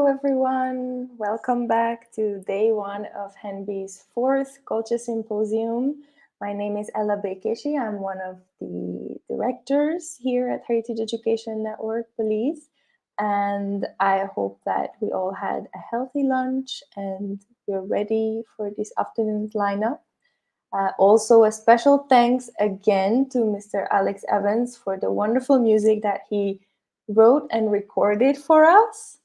Hello, everyone. Welcome back to day one of HENBY's fourth K.U.L.C.H.A Symposium. My name is K.U.L.C.H.A. I'm one of the directors here at Heritage Education Network, Belize. And I hope that we all had a healthy lunch and we're ready for this afternoon's lineup. Also, a special thanks again to Mr. Alex Evans for the wonderful music that he wrote and recorded for us.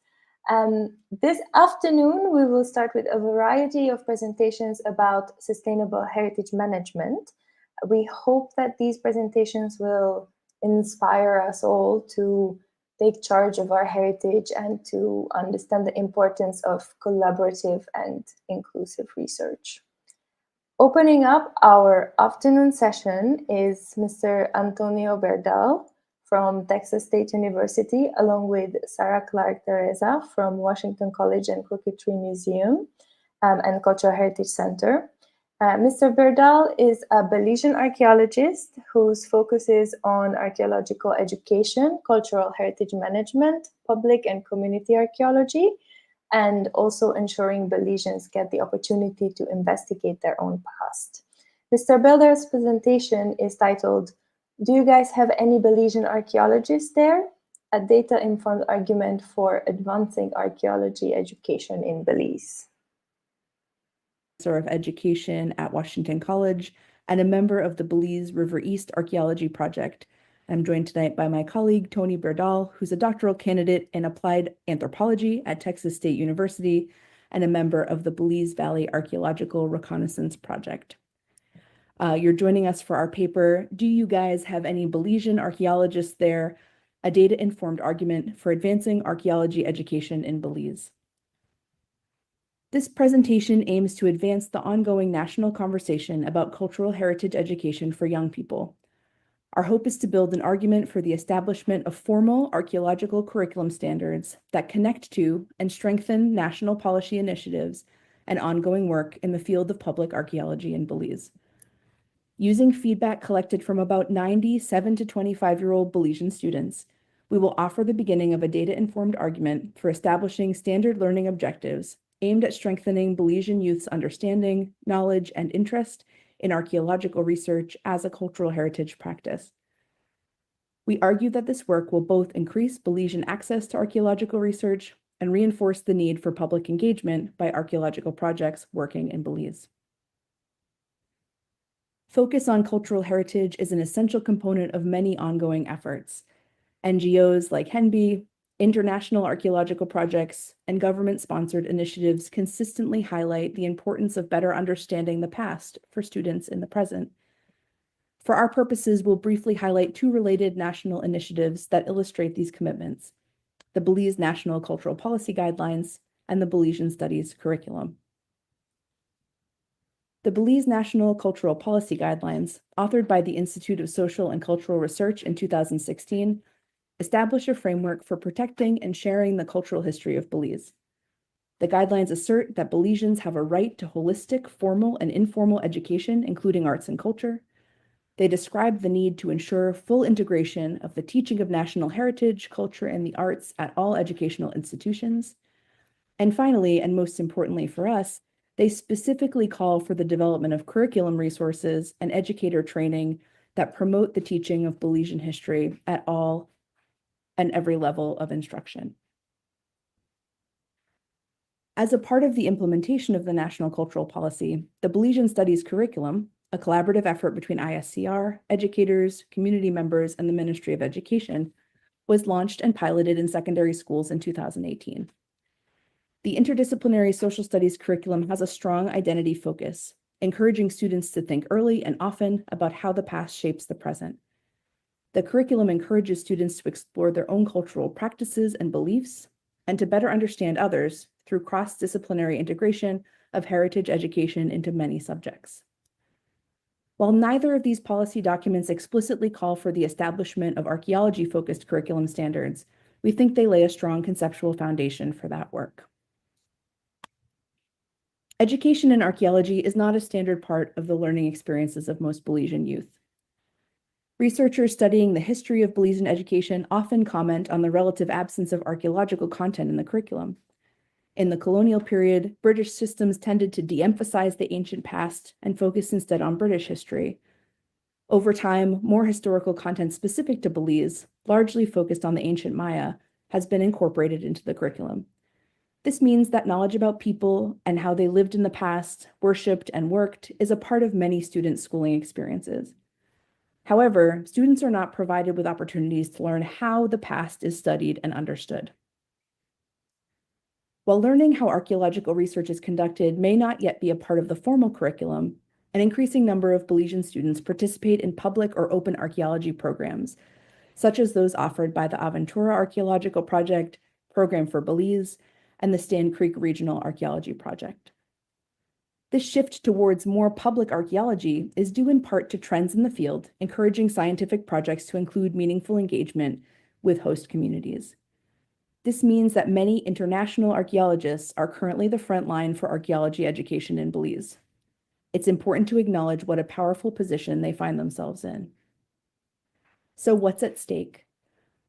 This afternoon, we will start with a variety of presentations about sustainable heritage management. We hope that these presentations will inspire us all to take charge of our heritage and to understand the importance of collaborative and inclusive research. Opening up our afternoon session is Mr. Antonio Berdal from Texas State University, along with Sarah Clark Teresa from Washington College and Crooked Tree Museum and Cultural Heritage Center. Mr. Berdal is a Belizean archaeologist whose focus is on archaeological education, cultural heritage management, public and community archaeology, and also ensuring Belizeans get the opportunity to investigate their own past. Mr. Berdal's presentation is titled, "Do you guys have any Belizean archaeologists there? A data-informed argument for advancing archaeology education in Belize." Of Education at Washington College and a member of the Belize River East Archaeology Project. I'm joined tonight by my colleague, Tony Berdal, who's a doctoral candidate in applied anthropology at Texas State University and a member of the Belize Valley Archaeological Reconnaissance Project. You're joining us for our paper, "Do you guys have any Belizean archaeologists there? A data-informed argument for advancing archaeology education in Belize." This presentation aims to advance the ongoing national conversation about cultural heritage education for young people. Our hope is to build an argument for the establishment of formal archaeological curriculum standards that connect to and strengthen national policy initiatives and ongoing work in the field of public archaeology in Belize. Using feedback collected from about 90 7 to 25-year-old Belizean students, we will offer the beginning of a data-informed argument for establishing standard learning objectives aimed at strengthening Belizean youth's understanding, knowledge, and interest in archaeological research as a cultural heritage practice. We argue that this work will both increase Belizean access to archaeological research and reinforce the need for public engagement by archaeological projects working in Belize. Focus on cultural heritage is an essential component of many ongoing efforts. NGOs like HENBY, international archaeological projects, and government-sponsored initiatives consistently highlight the importance of better understanding the past for students in the present. For our purposes, we'll briefly highlight two related national initiatives that illustrate these commitments: the Belize National Cultural Policy Guidelines and the Belizean Studies Curriculum. The Belize National Cultural Policy Guidelines, authored by the Institute of Social and Cultural Research in 2016, establish a framework for protecting and sharing the cultural history of Belize. The guidelines assert that Belizeans have a right to holistic, formal, and informal education, including arts and culture. They describe the need to ensure full integration of the teaching of national heritage, culture, and the arts at all educational institutions. And finally, and most importantly for us, they specifically call for the development of curriculum resources and educator training that promote the teaching of Belizean history at all and every level of instruction. As a part of the implementation of the National Cultural Policy, the Belizean Studies Curriculum, a collaborative effort between ISCR, educators, community members, and the Ministry of Education, was launched and piloted in secondary schools in 2018. The interdisciplinary social studies curriculum has a strong identity focus, encouraging students to think early and often about how the past shapes the present. The curriculum encourages students to explore their own cultural practices and beliefs, and to better understand others through cross-disciplinary integration of heritage education into many subjects. While neither of these policy documents explicitly call for the establishment of archaeology-focused curriculum standards, we think they lay a strong conceptual foundation for that work. Education in archaeology is not a standard part of the learning experiences of most Belizean youth. Researchers studying the history of Belizean education often comment on the relative absence of archaeological content in the curriculum. In the colonial period, British systems tended to de-emphasize the ancient past and focus instead on British history. Over time, more historical content specific to Belize, largely focused on the ancient Maya, has been incorporated into the curriculum. This means that knowledge about people and how they lived in the past, worshipped, and worked is a part of many students' schooling experiences. However, students are not provided with opportunities to learn how the past is studied and understood. While learning how archaeological research is conducted may not yet be a part of the formal curriculum, an increasing number of Belizean students participate in public or open archaeology programs, such as those offered by the Aventura Archaeological Project, Program for Belize, and the Stand Creek Regional Archaeology Project. This shift towards more public archaeology is due in part to trends in the field, encouraging scientific projects to include meaningful engagement with host communities. This means that many international archaeologists are currently the front line for archaeology education in Belize. It's important to acknowledge what a powerful position they find themselves in. So what's at stake?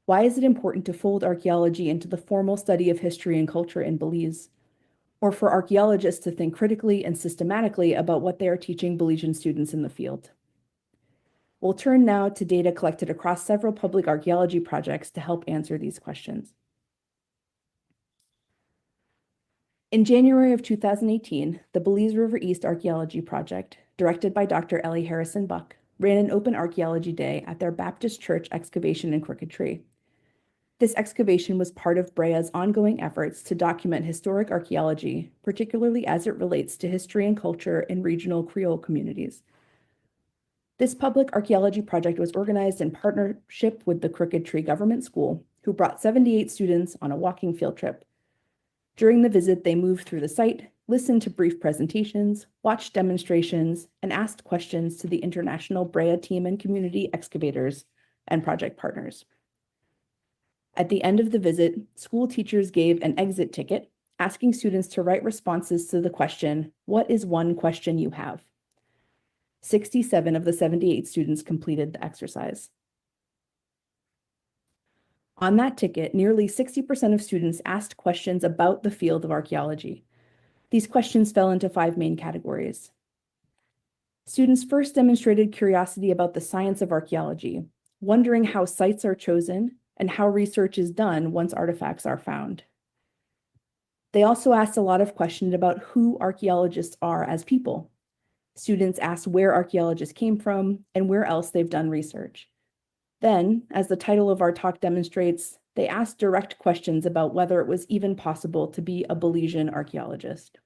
Why is it important to fold archaeology into the formal study of history and culture in Belize? Or for archaeologists to think critically and systematically about what they are teaching Belizean students in the field? We'll turn now to data collected across several public archaeology projects to help answer these questions. In January of 2018, the Belize River East Archaeology Project, directed by Dr. Ellie Harrison Buck, ran an open archaeology day at their Baptist church excavation in K.U.L.C.H.A. This excavation was part of BREA's ongoing efforts to document historic archaeology, particularly as it relates to history and culture in regional Creole communities. This public archaeology project was organized in partnership with the Crooked Tree Government School, who brought 78 students on a walking field trip. During the visit, they moved through the site, listened to brief presentations, watched demonstrations, and asked questions to the international BREA team and community excavators and project partners. At the end of the visit, school teachers gave an exit ticket, asking students to write responses to the question, "What is one question you have?" 67 of the 78 students completed the exercise. On that ticket, nearly 60% of students asked questions about the field of archaeology. These questions fell into 5 main categories. Students first demonstrated curiosity about the science of archaeology, wondering how sites are chosen and how research is done once artifacts are found. They also asked a lot of questions about who archaeologists are as people. Students asked where archaeologists came from and where else they've done research. Then, as the title of our talk demonstrates, they asked direct questions about whether it was even possible to be a Belizean archaeologist.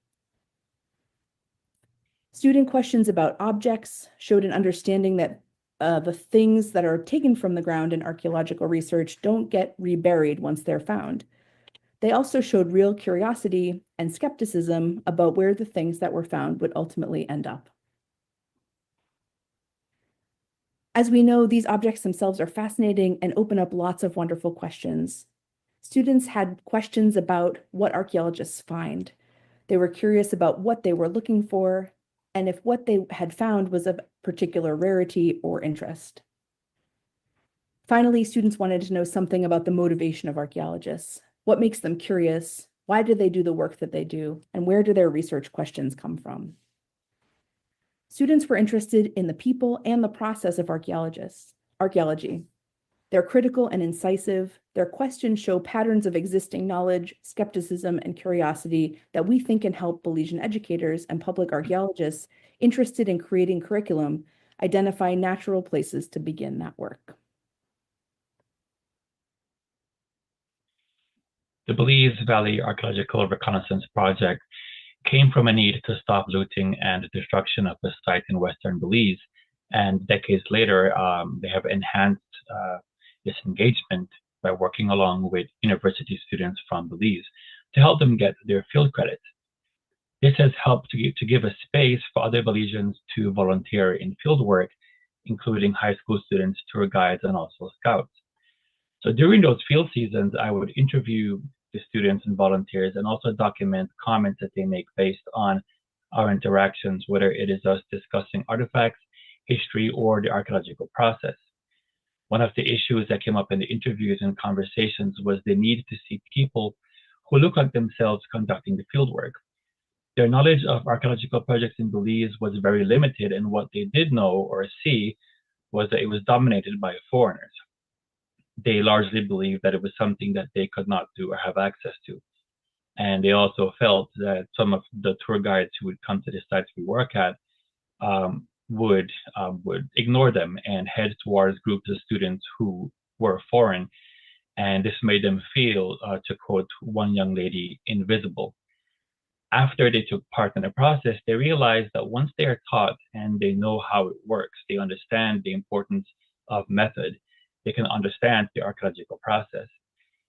Student questions about objects showed an understanding that the things that are taken from the ground in archaeological research don't get reburied once they're found. They also showed real curiosity and skepticism about where the things that were found would ultimately end up. As we know, these objects themselves are fascinating and open up lots of wonderful questions. Students had questions about what archaeologists find. They were curious about what they were looking for, and if what they had found was of particular rarity or interest. Finally, students wanted to know something about the motivation of archaeologists. What makes them curious? Why do they do the work that they do? And where do their research questions come from? Students were interested in the people and the process of archaeology. They're critical and incisive. Their questions show patterns of existing knowledge, skepticism, and curiosity that we think can help Belizean educators and public archaeologists interested in creating curriculum identify natural places to begin that work. The Belize Valley Archaeological Reconnaissance Project came from a need to stop looting and destruction of a site in western Belize, and decades later, they have enhanced this engagement by working along with university students from Belize to help them get their field credit. This has helped to give a space for other Belizeans to volunteer in field work, including high school students, tour guides, and also scouts. So during those field seasons, I would interview the students and volunteers and also document comments that they make based on our interactions, whether it is us discussing artifacts, history, or the archaeological process. One of the issues that came up in the interviews and conversations was the need to see people who looked like themselves conducting the fieldwork. Their knowledge of archaeological projects in Belize was very limited, and what they did know or see was that it was dominated by foreigners. They largely believed that it was something that they could not do or have access to. And they also felt that some of the tour guides who would come to the sites we work at would ignore them and head towards groups of students who were foreign. And this made them feel, to quote one young lady, invisible. After they took part in the process, they realized that once they are taught and they know how it works, they understand the importance of method, they can understand the archaeological process.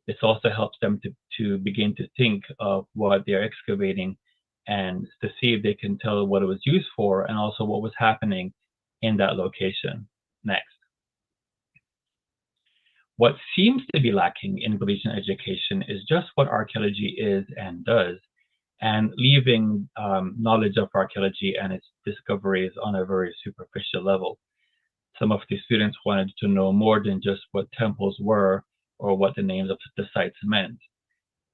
This also helps them to begin to think of what they're excavating and to see if they can tell what it was used for and also what was happening in that location. Next. What seems to be lacking in Belizean education is just what archaeology is and does, and leaving knowledge of archaeology and its discoveries on a very superficial level. Some of the students wanted to know more than just what temples were or what the names of the sites meant.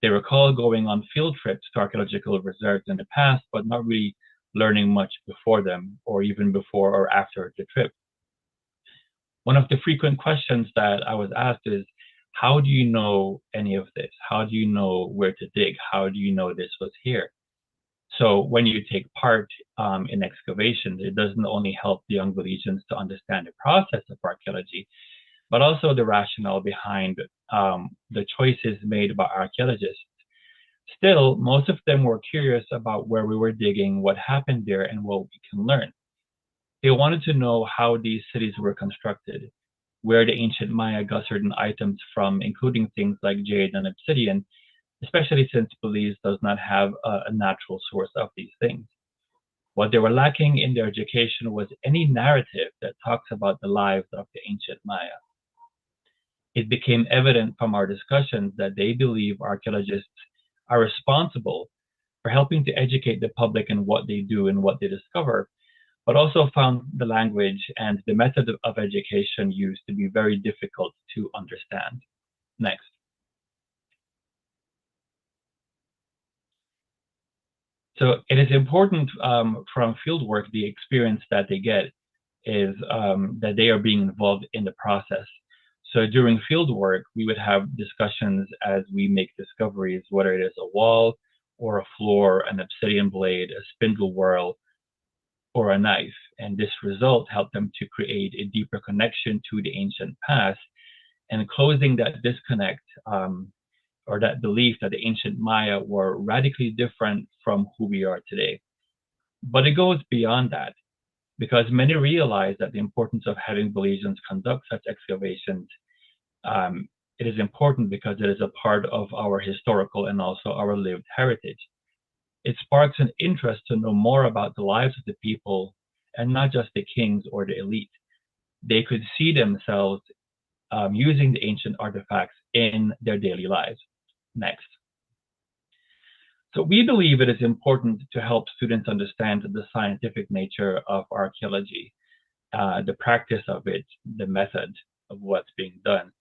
They recall going on field trips to archaeological reserves in the past, but not really learning much before them or even before or after the trip. One of the frequent questions that I was asked is, how do you know any of this? How do you know where to dig? How do you know this was here? So when you take part in excavations, it doesn't only help the young Belizeans to understand the process of archaeology, but also the rationale behind the choices made by archaeologists. Still, most of them were curious about where we were digging, what happened there, and what we can learn. They wanted to know how these cities were constructed, where the ancient Maya got certain items from, including things like jade and obsidian, especially since Belize does not have a natural source of these things. What they were lacking in their education was any narrative that talks about the lives of the ancient Maya. It became evident from our discussions that they believe archaeologists are responsible for helping to educate the public in what they do and what they discover, but also found the language and the method of education used to be very difficult to understand. Next. So it is important from fieldwork, the experience that they get is that they are being involved in the process. So during fieldwork, we would have discussions as we make discoveries, whether it is a wall or a floor, an obsidian blade, a spindle whorl, or a knife. And this result helped them to create a deeper connection to the ancient past and closing that disconnect or that belief that the ancient Maya were radically different from who we are today. But it goes beyond that because many realize that the importance of having Belizeans conduct such excavations, it is important because it is a part of our historical and also our lived heritage. It sparks an interest to know more about the lives of the people and not just the kings or the elite. They could see themselves using the ancient artifacts in their daily lives. Next. So we believe it is important to help students understand the scientific nature of archaeology, the practice of it, the method of what's being done,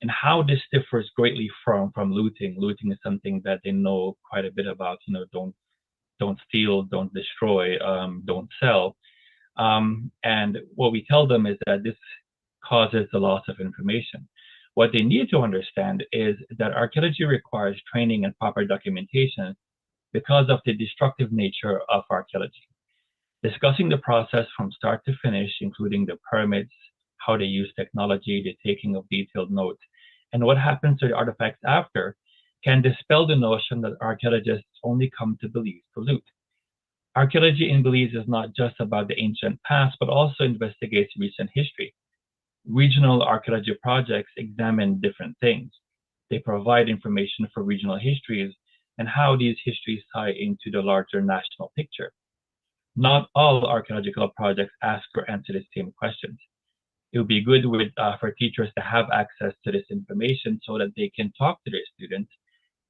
and how this differs greatly from looting. Looting is something that they know quite a bit about. You know, don't steal, don't destroy, don't sell. And what we tell them is that this causes the loss of information. What they need to understand is that archaeology requires training and proper documentation because of the destructive nature of archaeology. Discussing the process from start to finish, including the pyramids, how they use technology, the taking of detailed notes, and what happens to the artifacts after, can dispel the notion that archaeologists only come to Belize to loot. Archaeology in Belize is not just about the ancient past, but also investigates recent history. Regional archaeology projects examine different things. They provide information for regional histories and how these histories tie into the larger national picture. Not all archaeological projects ask or answer the same questions. It would be good for teachers to have access to this information so that they can talk to their students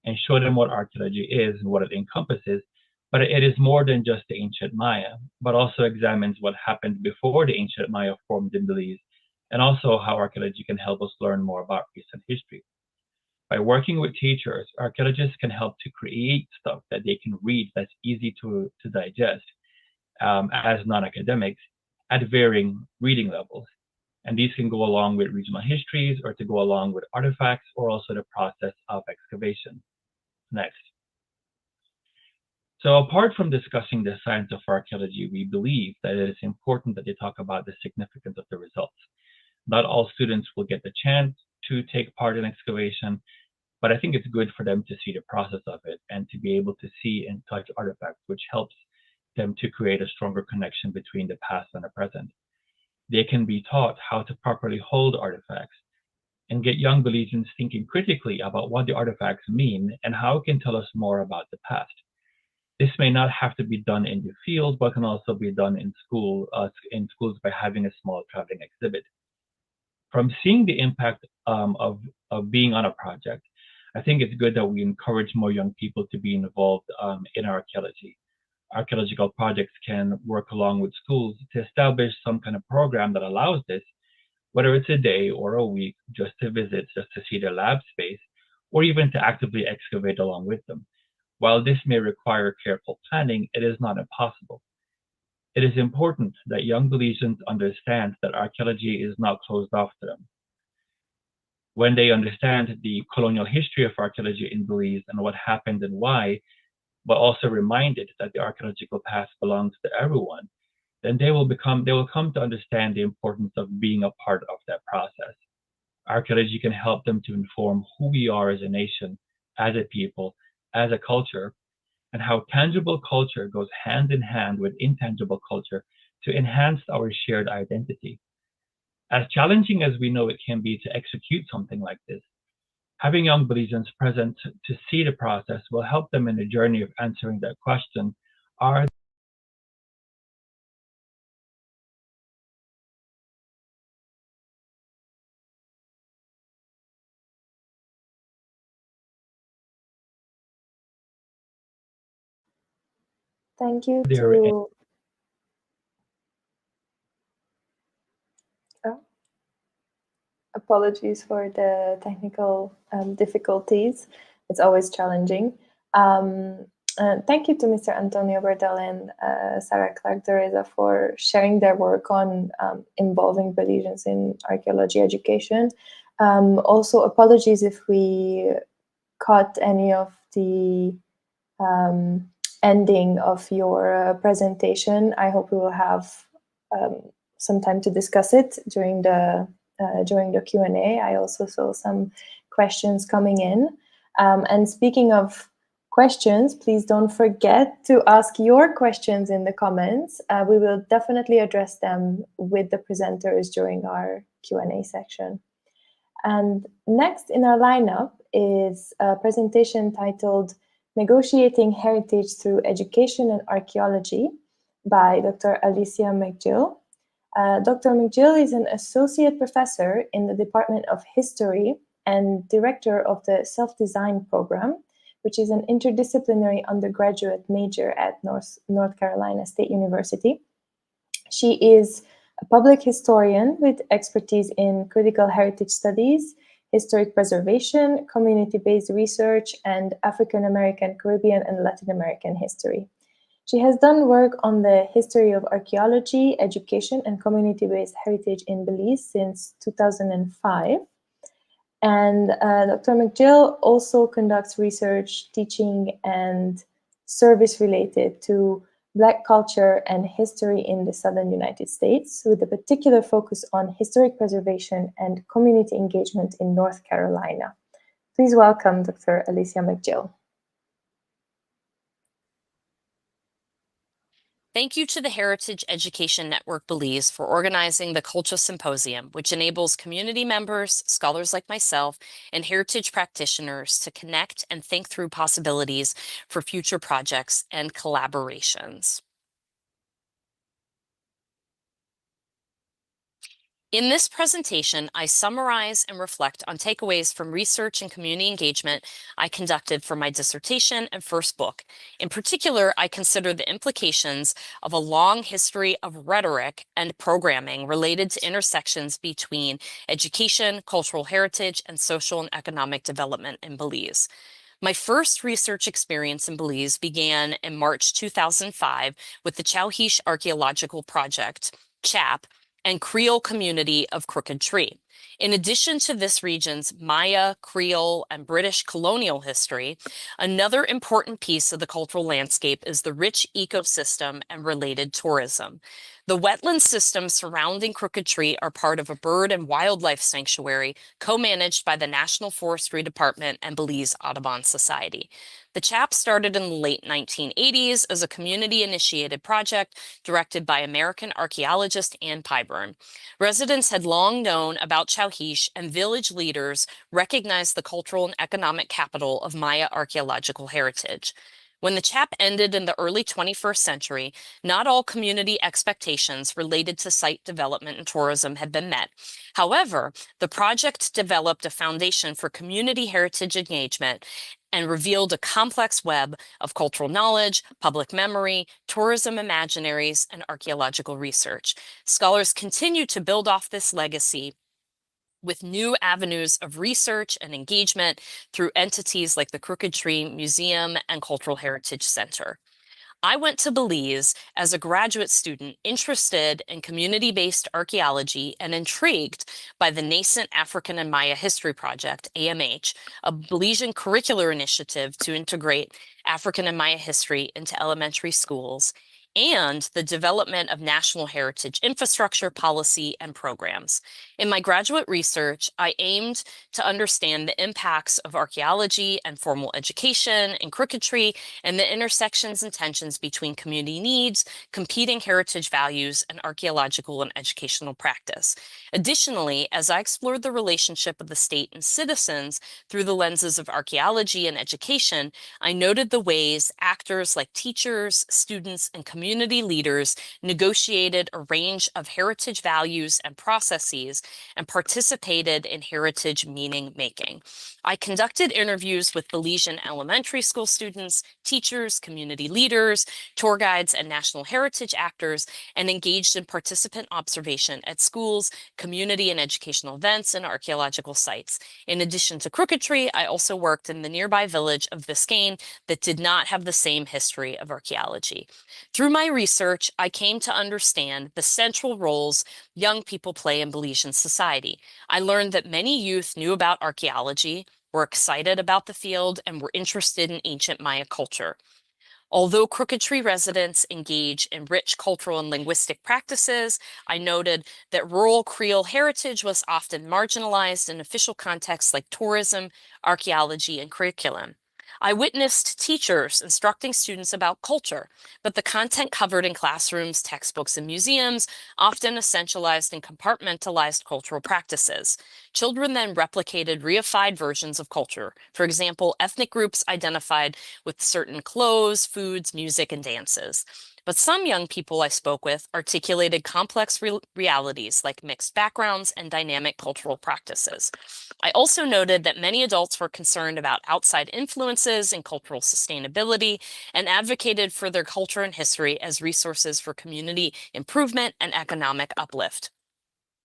and show them what archaeology is and what it encompasses. But it is more than just the ancient Maya, but also examines what happened before the ancient Maya formed in Belize, and also how archaeology can help us learn more about recent history. By working with teachers, archaeologists can help to create stuff that they can read that's easy to digest as non-academics at varying reading levels. And these can go along with regional histories or to go along with artifacts or also the process of excavation. Next. So apart from discussing the science of archaeology, we believe that it is important that they talk about the significance of the results. Not all students will get the chance to take part in excavation, but I think it's good for them to see the process of it and to be able to see and touch artifacts, which helps them to create a stronger connection between the past and the present. They can be taught how to properly hold artifacts and get young Belizeans thinking critically about what the artifacts mean and how it can tell us more about the past. This may not have to be done in the field, but can also be done in schools by having a small traveling exhibit. From seeing the impact of being on a project, I think it's good that we encourage more young people to be involved in archaeology. Archaeological projects can work along with schools to establish some kind of program that allows this, whether it's a day or a week, just to visit, just to see their lab space, or even to actively excavate along with them. While this may require careful planning, it is not impossible. It is important that young Belizeans understand that archaeology is not closed off to them. When they understand the colonial history of archaeology in Belize and what happened and why, but also reminded that the archaeological past belongs to everyone, then they will come to understand the importance of being a part of that process. Archaeology can help them to inform who we are as a nation, as a people, as a culture, and how tangible culture goes hand in hand with intangible culture to enhance our shared identity. As challenging as we know it can be to execute something like this, having young Belizeans present to see the process will help them in the journey of answering that question, are Thank you there to. Oh, apologies for the technical difficulties. It's always challenging. Thank you to Mr. Antonio Berdal and Sarah Clark-Doreza for sharing their work on involving Belizeans in archaeology education. Also, apologies if we caught any of the ending of your presentation. I hope we will have some time to discuss it during the Q&A. I also saw some questions coming in. And speaking of questions, please don't forget to ask your questions in the comments. We will definitely address them with the presenters during our Q&A section. And next in our lineup is a presentation titled Negotiating Heritage Through Education and Archaeology by Dr. Alicia McGill. Dr. McGill is an associate professor in the Department of History and director of the Self-Design Program, which is an interdisciplinary undergraduate major at North Carolina State University. She is a public historian with expertise in critical heritage studies, historic preservation, community-based research, and African American, Caribbean, and Latin American history. She has done work on the history of archaeology, education, and community-based heritage in Belize since 2005. And Dr. McGill also conducts research, teaching, and service related to Black culture and history in the Southern United States, with a particular focus on historic preservation and community engagement in North Carolina. Please welcome Dr. Alicia McGill. Thank you to the Heritage Education Network Belize for organizing the K.U.L.C.H.A Symposium, which enables community members, scholars like myself, and heritage practitioners to connect and think through possibilities for future projects and collaborations. In this presentation, I summarize and reflect on takeaways from research and community engagement I conducted for my dissertation and first book. In particular, I consider the implications of a long history of rhetoric and programming related to intersections between education, cultural heritage, and social and economic development in Belize. My first research experience in Belize began in March 2005 with the K.U.L.C.H.A Archaeological Project, CHAP, and Creole community of Crooked Tree. In addition to this region's Maya, Creole, and British colonial history, another important piece of the cultural landscape is the rich ecosystem and related tourism. The wetland systems surrounding Crooked Tree are part of a bird and wildlife sanctuary co-managed by the National Forestry Department and Belize Audubon Society. The CHAP started in the late 1980s as a community-initiated project directed by American archaeologist Ann Pyburn. Residents had long known about K.U.L.C.H, and village leaders recognized the cultural and economic capital of Maya archaeological heritage. When the CHAP ended in the early 21st century, not all community expectations related to site development and tourism had been met. However, the project developed a foundation for community heritage engagement and revealed a complex web of cultural knowledge, public memory, tourism imaginaries, and archaeological research. Scholars continue to build off this legacy with new avenues of research and engagement through entities like the Crooked Tree Museum and Cultural Heritage Center. I went to Belize as a graduate student interested in community-based archaeology and intrigued by the nascent African and Maya History Project, AMH, a Belizean curricular initiative to integrate African and Maya history into elementary schools, and the development of national heritage infrastructure, policy, and programs. In my graduate research, I aimed to understand the impacts of archaeology and formal education in Crooked Tree and the intersections and tensions between community needs, competing heritage values, and archaeological and educational practice. Additionally, as I explored the relationship of the state and citizens through the lenses of archaeology and education, I noted the ways actors like teachers, students, and community leaders negotiated a range of heritage values and processes and participated in heritage meaning making. I conducted interviews with Belizean elementary school students, teachers, community leaders, tour guides, and national heritage actors, and engaged in participant observation at schools, community and educational events, and archaeological sites. In addition to Crooked Tree, I also worked in the nearby village of Biscayne that did not have the same history of archaeology. Through my research, I came to understand the central roles young people play in Belizean society. I learned that many youth knew about archaeology, were excited about the field, and were interested in ancient Maya culture. Although Crooked Tree residents engage in rich cultural and linguistic practices, I noted that rural Creole heritage was often marginalized in official contexts like tourism, archaeology, and curriculum. I witnessed teachers instructing students about culture, but the content covered in classrooms, textbooks, and museums often essentialized and compartmentalized cultural practices. Children then replicated reified versions of culture. For example, ethnic groups identified with certain clothes, foods, music, and dances. But some young people I spoke with articulated complex realities like mixed backgrounds and dynamic cultural practices. I also noted that many adults were concerned about outside influences and cultural sustainability and advocated for their culture and history as resources for community improvement and economic uplift.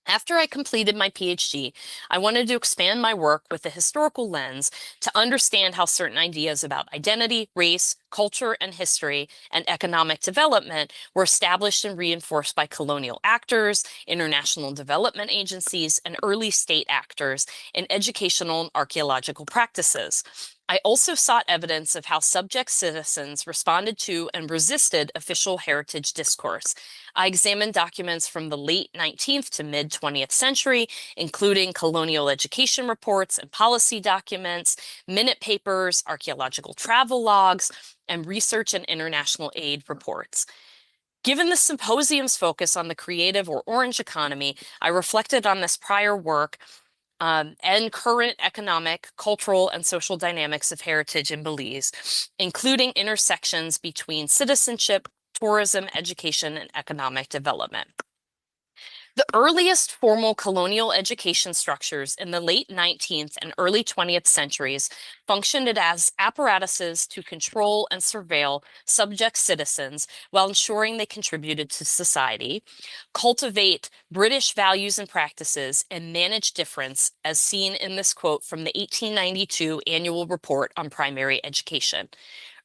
After I completed my PhD, I wanted to expand my work with a historical lens to understand how certain ideas about identity, race, culture, and history, and economic development were established and reinforced by colonial actors, international development agencies, and early state actors in educational and archaeological practices. I also sought evidence of how subject citizens responded to and resisted official heritage discourse. I examined documents from the late 19th to mid-20th century, including colonial education reports and policy documents, minute papers, archaeological travel logs, and research and international aid reports. Given the symposium's focus on the creative or orange economy, I reflected on this prior work and current economic, cultural, and social dynamics of heritage in Belize, including intersections between citizenship, tourism, education, and economic development. The earliest formal colonial education structures in the late 19th and early 20th centuries functioned as apparatuses to control and surveil subject citizens while ensuring they contributed to society, cultivate British values and practices, and manage difference, as seen in this quote from the 1892 Annual Report on Primary Education.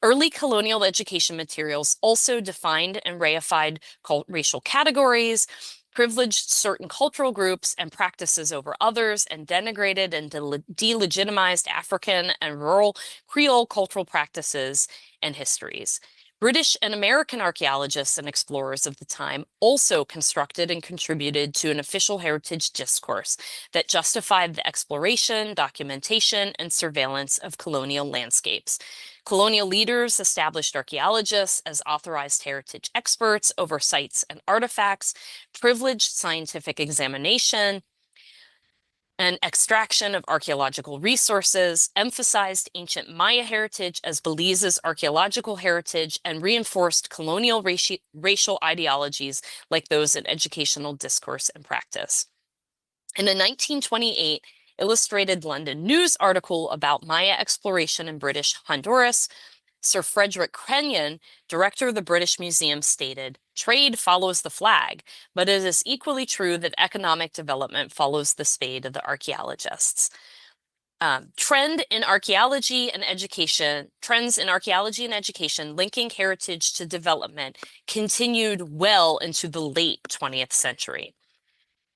Early colonial education materials also defined and reified racial categories, privileged certain cultural groups and practices over others, and denigrated and delegitimized African and rural Creole cultural practices and histories. British and American archaeologists and explorers of the time also constructed and contributed to an official heritage discourse that justified the exploration, documentation, and surveillance of colonial landscapes. Colonial leaders established archaeologists as authorized heritage experts over sites and artifacts, privileged scientific examination and extraction of archaeological resources, emphasized ancient Maya heritage as Belize's archaeological heritage, and reinforced colonial racial ideologies like those in educational discourse and practice. In a 1928 Illustrated London News article about Maya exploration in British Honduras, Sir Frederick Kenyon, director of the British Museum, stated, "Trade follows the flag, but it is equally true that economic development follows the spade of the archaeologists." Trends in archaeology and education linking heritage to development continued well into the late 20th century.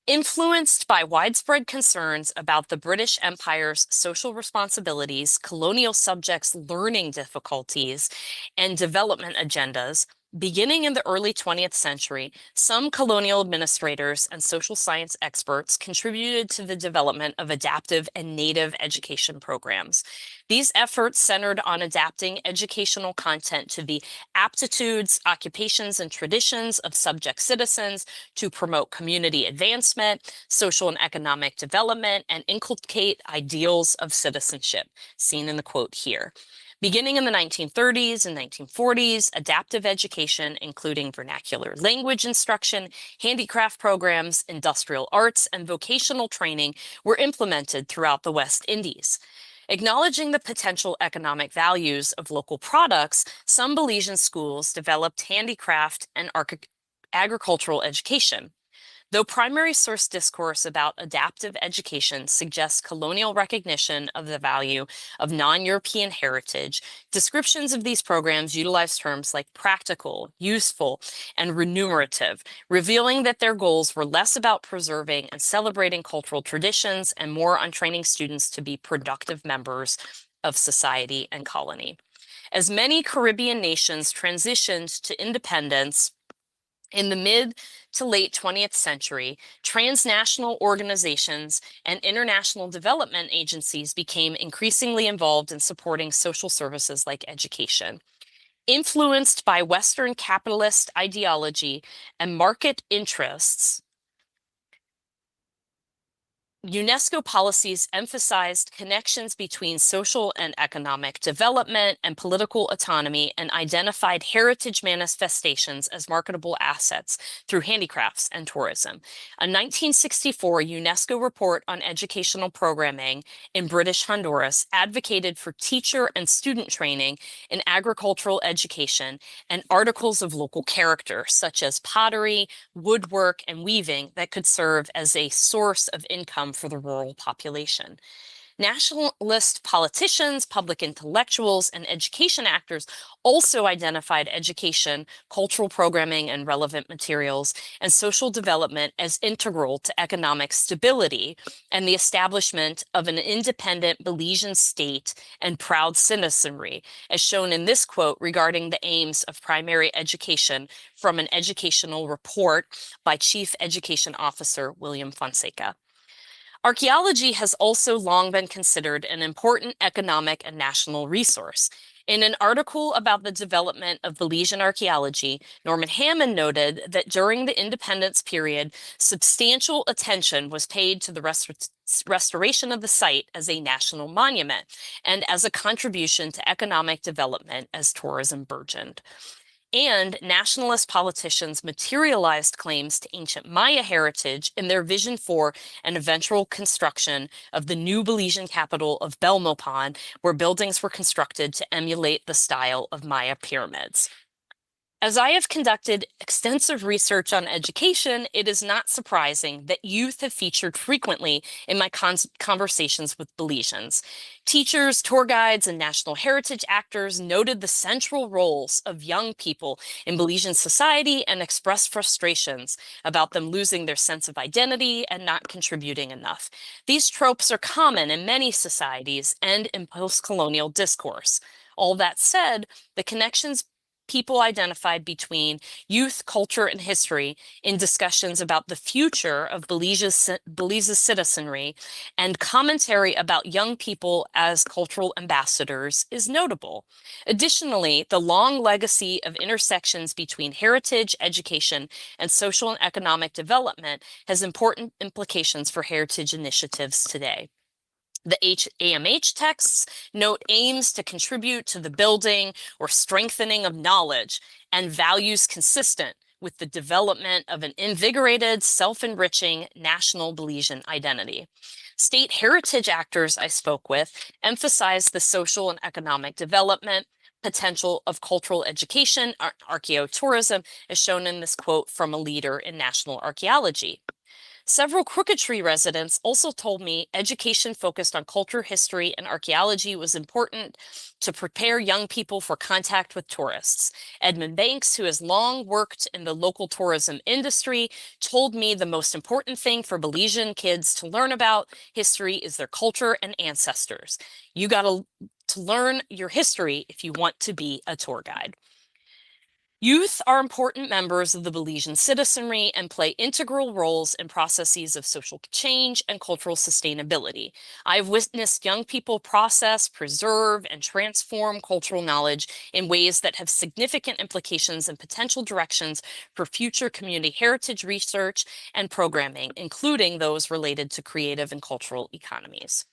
Influenced by widespread concerns about the British Empire's social responsibilities, colonial subjects' learning difficulties, and development agendas, beginning in the early 20th century, some colonial administrators and social science experts contributed to the development of adaptive and native education programs. These efforts centered on adapting educational content to the aptitudes, occupations, and traditions of subject citizens to promote community advancement, social and economic development, and inculcate ideals of citizenship, seen in the quote here. Beginning in the 1930s and 1940s, adaptive education, including vernacular language instruction, handicraft programs, industrial arts, and vocational training, were implemented throughout the West Indies. Acknowledging the potential economic values of local products, some Belizean schools developed handicraft and agricultural education. Though primary source discourse about adaptive education suggests colonial recognition of the value of non-European heritage, descriptions of these programs utilize terms like practical, useful, and remunerative, revealing that their goals were less about preserving and celebrating cultural traditions and more on training students to be productive members of society and colony. As many Caribbean nations transitioned to independence in the mid to late 20th century, transnational organizations and international development agencies became increasingly involved in supporting social services like education. Influenced by Western capitalist ideology and market interests, UNESCO policies emphasized connections between social and economic development and political autonomy and identified heritage manifestations as marketable assets through handicrafts and tourism. A 1964 UNESCO report on educational programming in British Honduras advocated for teacher and student training in agricultural education and articles of local character, such as pottery, woodwork, and weaving that could serve as a source of income for the rural population. Nationalist politicians, public intellectuals, and education actors also identified education, cultural programming, and relevant materials and social development as integral to economic stability and the establishment of an independent Belizean state and proud citizenry, as shown in this quote regarding the aims of primary education from an educational report by Chief Education Officer William Fonseca. Archaeology has also long been considered an important economic and national resource. In an article about the development of Belizean archaeology, Norman Hammond noted that during the independence period, substantial attention was paid to the restoration of the site as a national monument and as a contribution to economic development as tourism burgeoned. And nationalist politicians materialized claims to ancient Maya heritage in their vision for an eventual construction of the new Belizean capital of Belmopan, where buildings were constructed to emulate the style of Maya pyramids. As I have conducted extensive research on education, it is not surprising that youth have featured frequently in my conversations with Belizeans. Teachers, tour guides, and national heritage actors noted the central roles of young people in Belizean society and expressed frustrations about them losing their sense of identity and not contributing enough. These tropes are common in many societies and in post-colonial discourse. All that said, the connections people identified between youth, culture, and history in discussions about the future of Belize's citizenry and commentary about young people as cultural ambassadors is notable. Additionally, the long legacy of intersections between heritage, education, and social and economic development has important implications for heritage initiatives today. The AMH texts note aims to contribute to the building or strengthening of knowledge and values consistent with the development of an invigorated, self-enriching national Belizean identity. State heritage actors I spoke with emphasized the social and economic development potential of cultural education, archaeotourism, as shown in this quote from a leader in national archaeology. Several Crooked Tree residents also told me education focused on culture, history, and archaeology was important to prepare young people for contact with tourists. Edmund Banks, who has long worked in the local tourism industry, told me the most important thing for Belizean kids to learn about history is their culture and ancestors. You got to learn your history if you want to be a tour guide. Youth are important members of the Belizean citizenry and play integral roles in processes of social change and cultural sustainability. I've witnessed young people process, preserve, and transform cultural knowledge in ways that have significant implications and potential directions for future community heritage research and programming, including those related to creative and cultural economies.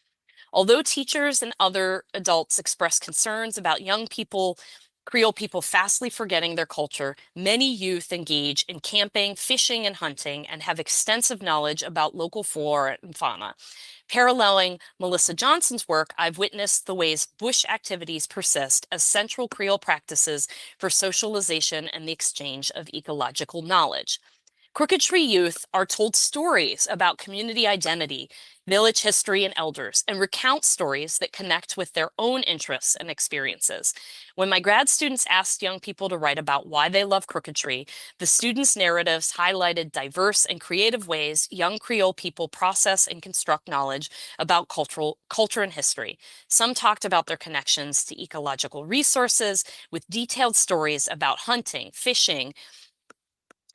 Although teachers and other adults express concerns about young people, Creole people fastly forgetting their culture, many youth engage in camping, fishing, and hunting, and have extensive knowledge about local flora and fauna. Paralleling Melissa Johnson's work, I've witnessed the ways bush activities persist as central Creole practices for socialization and the exchange of ecological knowledge. Crooked Tree youth are told stories about community identity, village history, and elders, and recount stories that connect with their own interests and experiences. When my grad students asked young people to write about why they love Crooked Tree, the students' narratives highlighted diverse and creative ways young Creole people process and construct knowledge about culture and history. Some talked about their connections to ecological resources with detailed stories about hunting, fishing,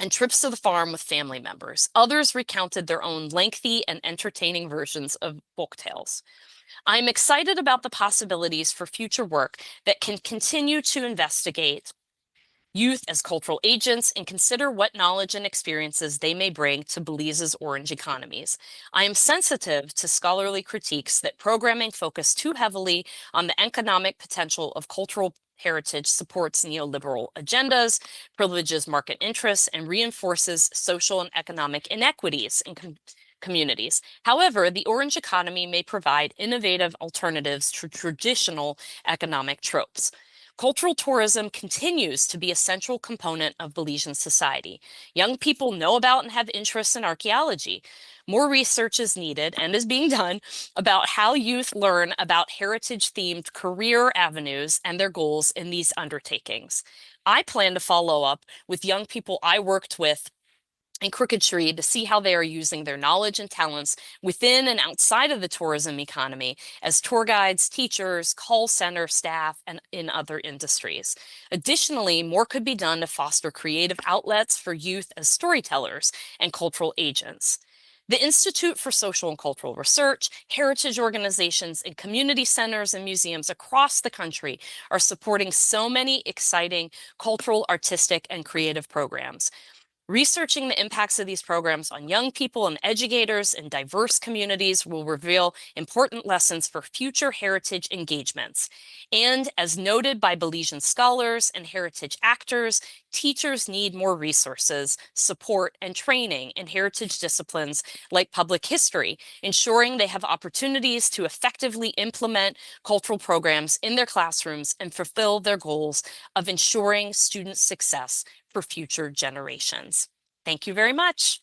and trips to the farm with family members. Others recounted their own lengthy and entertaining versions of folk tales. I'm excited about the possibilities for future work that can continue to investigate youth as cultural agents and consider what knowledge and experiences they may bring to Belize's orange economies. I am sensitive to scholarly critiques that programming focused too heavily on the economic potential of cultural heritage supports neoliberal agendas, privileges market interests, and reinforces social and economic inequities in communities. However, the orange economy may provide innovative alternatives to traditional economic tropes. Cultural tourism continues to be a central component of Belizean society. Young people know about and have interests in archaeology. More research is needed and is being done about how youth learn about heritage-themed career avenues and their goals in these undertakings. I plan to follow up with young people I worked with in Crooked Tree to see how they are using their knowledge and talents within and outside of the tourism economy as tour guides, teachers, call center staff, and in other industries. Additionally, more could be done to foster creative outlets for youth as storytellers and cultural agents. The Institute for Social and Cultural Research, heritage organizations, and community centers and museums across the country are supporting so many exciting cultural, artistic, and creative programs. Researching the impacts of these programs on young people and educators in diverse communities will reveal important lessons for future heritage engagements. And as noted by Belizean scholars and heritage actors, teachers need more resources, support, and training in heritage disciplines like public history, ensuring they have opportunities to effectively implement cultural programs in their classrooms and fulfill their goals of ensuring student success for future generations. Thank you very much.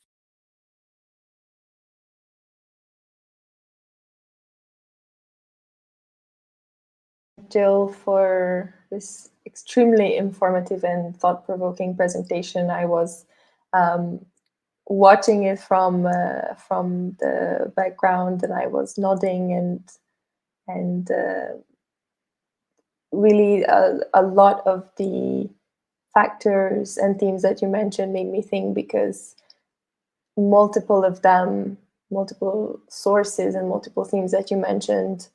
Jill, for this extremely informative and thought-provoking presentation. I was watching it from the background, and I was nodding and really a lot of the factors and themes that you mentioned made me think, because multiple of them, multiple sources and multiple themes that you mentioned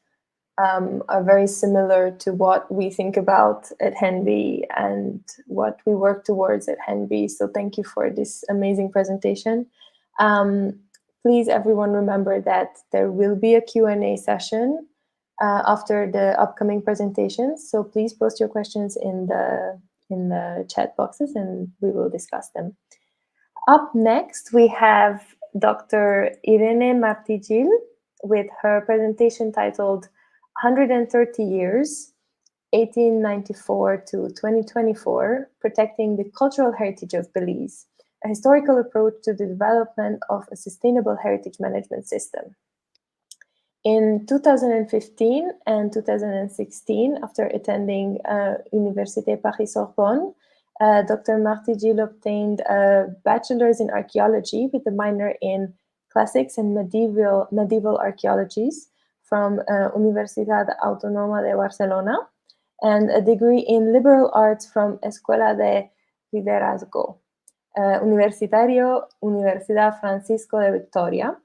are very similar to what we think about at HENBY and what we work towards at HENBY. So thank you for this amazing presentation. Please, everyone, remember that there will be a Q&A session after the upcoming presentations. So please post your questions in the chat boxes and we will discuss them. Up next, we have Dr. Irene Martigil with her presentation titled 130 Years, 1894 to 2024, Protecting the Cultural Heritage of Belize, a historical approach to the development of a sustainable heritage management system. In 2015 and 2016, after attending Université Paris-Sorbonne, Dr. Martigil obtained a bachelor's in archaeology with a minor in classics and medieval archaeologies from Universidad Autónoma de Barcelona, and a degree in liberal arts from Escuela de Liderazgo, Universidad Francisco de Victoria.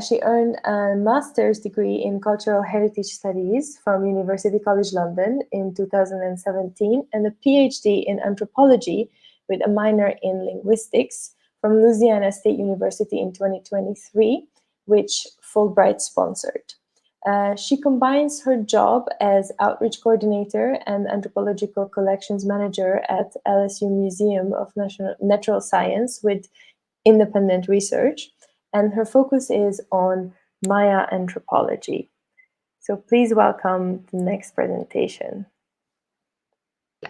She earned a master's degree in cultural heritage studies from University College London in 2017 and a PhD in anthropology with a minor in linguistics from Louisiana State University in 2023, which Fulbright sponsored. She combines her job as outreach coordinator and anthropological collections manager at LSU Museum of Natural Science with independent research, and her focus is on Maya anthropology. So please welcome the next presentation.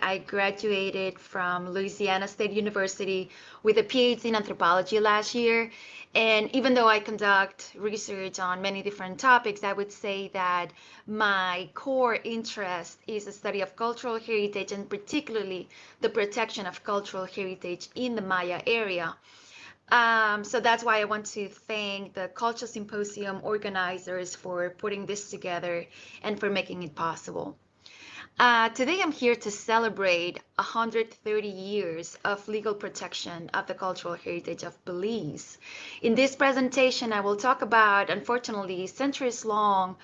I graduated from Louisiana State University with a PhD in anthropology last year. And even though I conduct research on many different topics, I would say that my core interest is the study of cultural heritage, and particularly the protection of cultural heritage in the Maya area. So that's why I want to thank the K.U.L.C.H.A Symposium organizers for putting this together and for making it possible. Today I'm here to celebrate 130 years of legal protection of the cultural heritage of Belize. In this presentation, I will talk about, unfortunately, centuries-long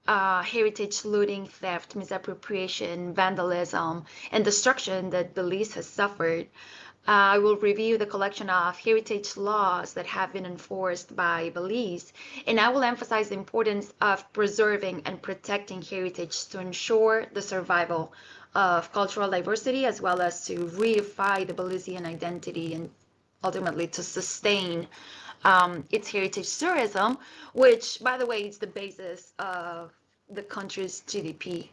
heritage looting, theft, misappropriation, vandalism, and destruction that Belize has suffered. I will review the collection of heritage laws that have been enforced by Belize, and I will emphasize the importance of preserving and protecting heritage to ensure the survival of cultural diversity, as well as to reify the Belizean identity and ultimately to sustain its heritage tourism, which, by the way, is the basis of the country's GDP.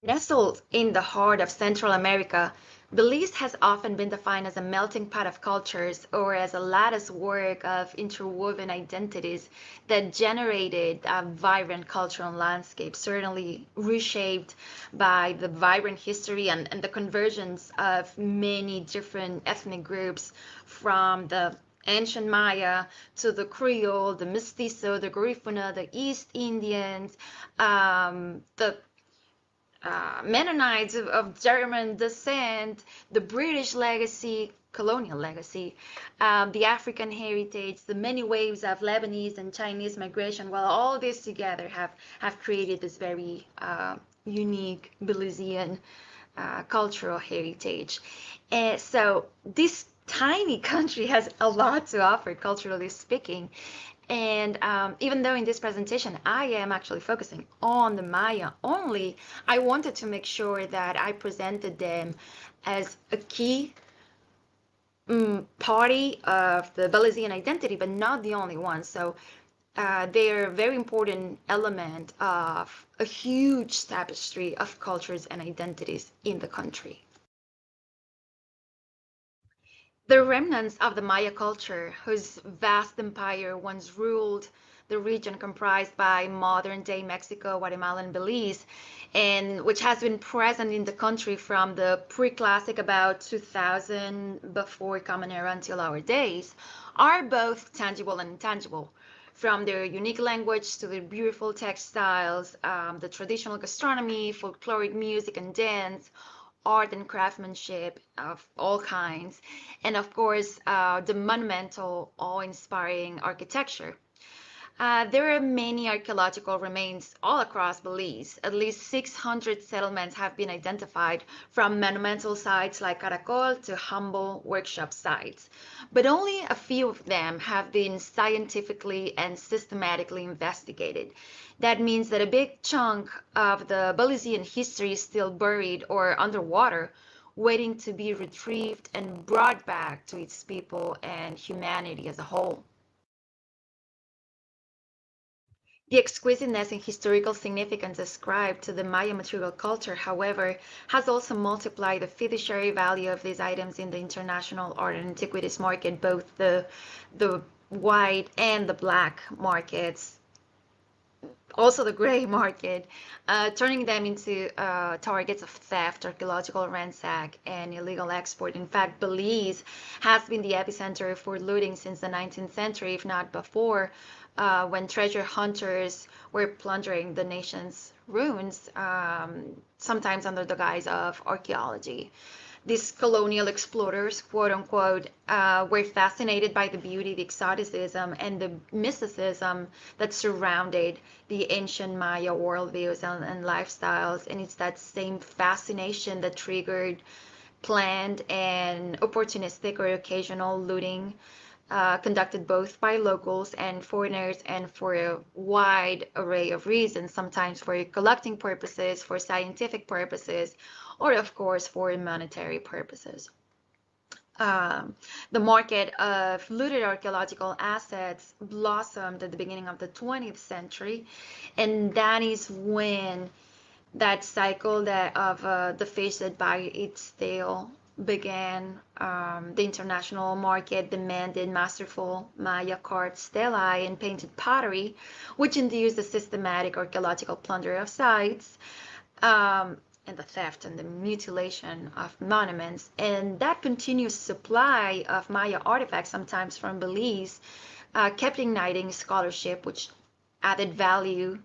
Nestled in the heart of Central America, Belize has often been defined as a melting pot of cultures or as a lattice work of interwoven identities that generated a vibrant cultural landscape, certainly reshaped by the vibrant history and the convergence of many different ethnic groups, from the ancient Maya to the Creole, the Mestizo, the Garifuna, the East Indians, the Mennonites of German descent, the British legacy, colonial legacy, the African heritage, the many waves of Lebanese and Chinese migration. Well, all this together have created this very unique Belizean cultural heritage. And so this tiny country has a lot to offer, culturally speaking. And even though in this presentation I am actually focusing on the Maya only, I wanted to make sure that I presented them as a key party of the Belizean identity, but not the only one. So they're a very important element of a huge tapestry of cultures and identities in the country. The remnants of the Maya culture, whose vast empire once ruled the region comprised by modern-day Mexico, Guatemala, and Belize, and which has been present in the country from the pre-classic about 2000 before Common Era until our days, are both tangible and intangible. From their unique language to their beautiful textiles, the traditional gastronomy, folkloric music and dance, art and craftsmanship of all kinds, and of course, the monumental, awe-inspiring architecture. There are many archaeological remains all across Belize. At least 600 settlements have been identified, from monumental sites like Caracol to humble workshop sites. But only a few of them have been scientifically and systematically investigated. That means that a big chunk of the Belizean history is still buried or underwater, waiting to be retrieved and brought back to its people and humanity as a whole. The exquisiteness and historical significance ascribed to the Maya material culture, however, has also multiplied the fiduciary value of these items in the international art and antiquities market, both the white and the black markets, also the gray market, turning them into targets of theft, archaeological ransack, and illegal export. In fact, Belize has been the epicenter for looting since the 19th century, if not before, when treasure hunters were plundering the nation's ruins, sometimes under the guise of archaeology. These colonial explorers, quote unquote, were fascinated by the beauty, the exoticism, and the mysticism that surrounded the ancient Maya worldviews and lifestyles. And it's that same fascination that triggered planned and opportunistic or occasional looting, conducted both by locals and foreigners, and for a wide array of reasons, sometimes for collecting purposes, for scientific purposes, or of course for monetary purposes. The market of looted archaeological assets blossomed at the beginning of the 20th century, and that is when that cycle of the fish that bite its tail began. The international market demanded masterful Maya carved stelae and painted pottery, which induced the systematic archaeological plunder of sites, and the theft and the mutilation of monuments. And that continuous supply of Maya artifacts, sometimes from Belize, kept igniting scholarship, which added value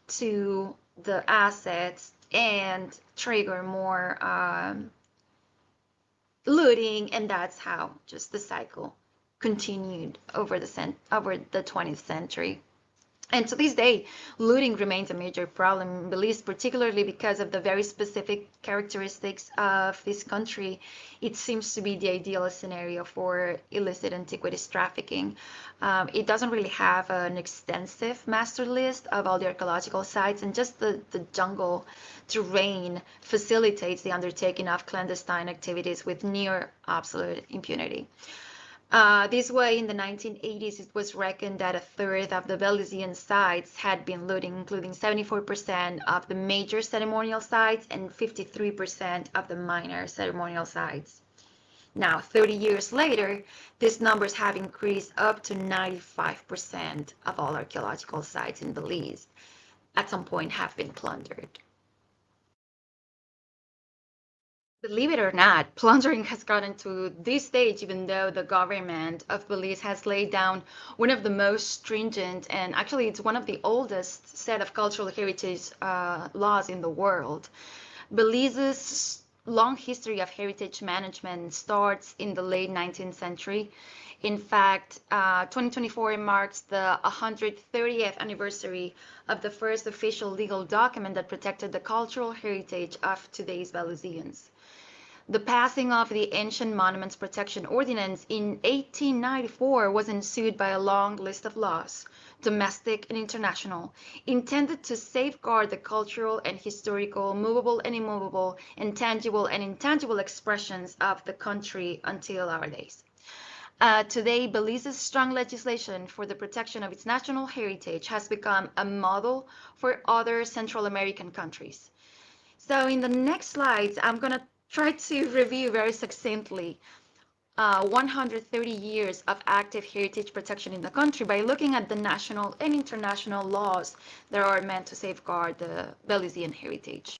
to the assets and trigger more looting, and that's how just the cycle continued over the 20th century. And to this day, looting remains a major problem in Belize, particularly because of the very specific characteristics of this country. It seems to be the ideal scenario for illicit antiquities trafficking. It doesn't really have an extensive master list of all the archaeological sites, and just the jungle terrain facilitates the undertaking of clandestine activities with near absolute impunity. This way, in the 1980s, it was reckoned that a third of the Belizean sites had been looting, including 74% of the major ceremonial sites and 53% of the minor ceremonial sites. Now, 30 years later, these numbers have increased up to 95% of all archaeological sites in Belize at some point have been plundered. Believe it or not, plundering has gotten to this stage, even though the government of Belize has laid down one of the most stringent, and actually it's one of the oldest set of cultural heritage laws in the world. Belize's long history of heritage management starts in the late 19th century. In fact, 2024 marks the 130th anniversary of the first official legal document that protected the cultural heritage of today's Belizeans. The passing of the Ancient Monuments Protection Ordinance in 1894 was ensued by a long list of laws, domestic and international, intended to safeguard the cultural and historical, movable and immovable, and tangible and intangible expressions of the country until our days. Today, Belize's strong legislation for the protection of its national heritage has become a model for other Central American countries. So in the next slides, I'm going to try to review very succinctly 130 years of active heritage protection in the country by looking at the national and international laws that are meant to safeguard the Belizean heritage.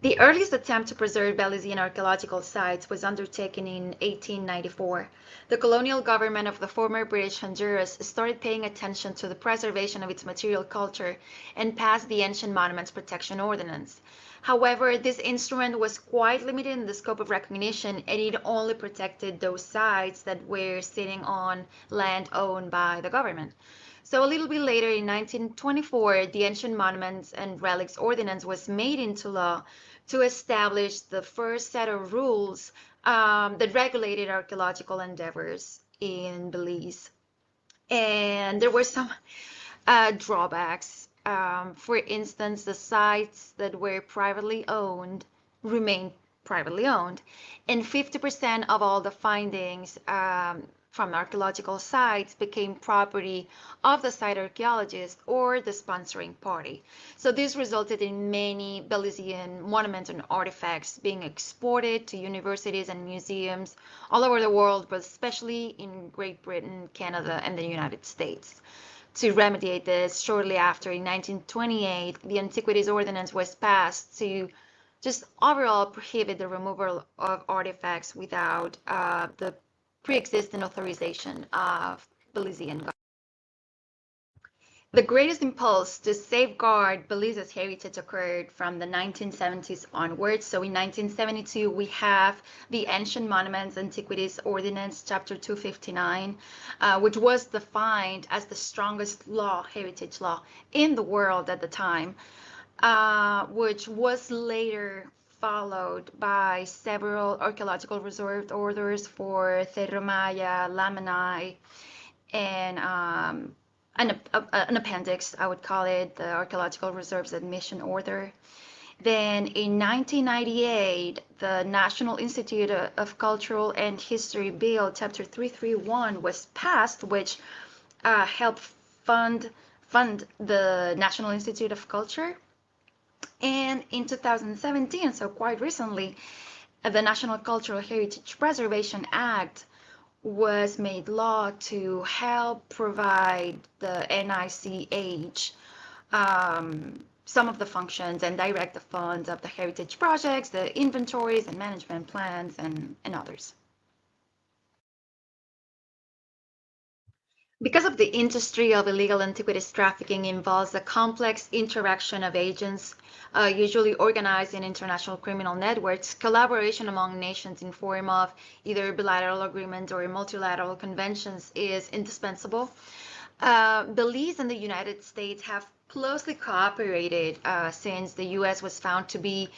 The earliest attempt to preserve Belizean archaeological sites was undertaken in 1894. The colonial government of the former British Honduras started paying attention to the preservation of its material culture and passed the Ancient Monuments Protection Ordinance. However, this instrument was quite limited in the scope of recognition, and it only protected those sites that were sitting on land owned by the government. So a little bit later, in 1924, the Ancient Monuments and Relics Ordinance was made into law to establish the first set of rules that regulated archaeological endeavors in Belize. And there were some drawbacks. For instance, the sites that were privately owned remained privately owned, and 50% of all the findings from archaeological sites became property of the site archaeologist or the sponsoring party. So this resulted in many Belizean monuments and artifacts being exported to universities and museums all over the world, but especially in Great Britain, Canada, and the United States. To remediate this, shortly after, in 1928, the Antiquities Ordinance was passed to just overall prohibit the removal of artifacts without the pre-existing authorization of Belizean government. The greatest impulse to safeguard Belize's heritage occurred from the 1970s onwards. So in 1972, we have the Ancient Monuments Antiquities Ordinance, Chapter 259, which was defined as the strongest law, heritage law, in the world at the time, which was later followed by several archaeological reserve orders for Cerro Maya, Lamanai, and an appendix, I would call it, the Archaeological Reserves Admission Order. Then in 1998, the National Institute of Cultural and History Bill, Chapter 331, was passed, which helped fund the National Institute of Culture. And in 2017, so quite recently, the National Cultural Heritage Preservation Act was made law to help provide the NICH some of the functions and direct the funds of the heritage projects, the inventories and management plans, and others. Because of the industry of illegal antiquities trafficking involves a complex interaction of agents, usually organized in international criminal networks, collaboration among nations in form of either bilateral agreements or multilateral conventions is indispensable. Belize and the United States have closely cooperated since the U.S. was found to be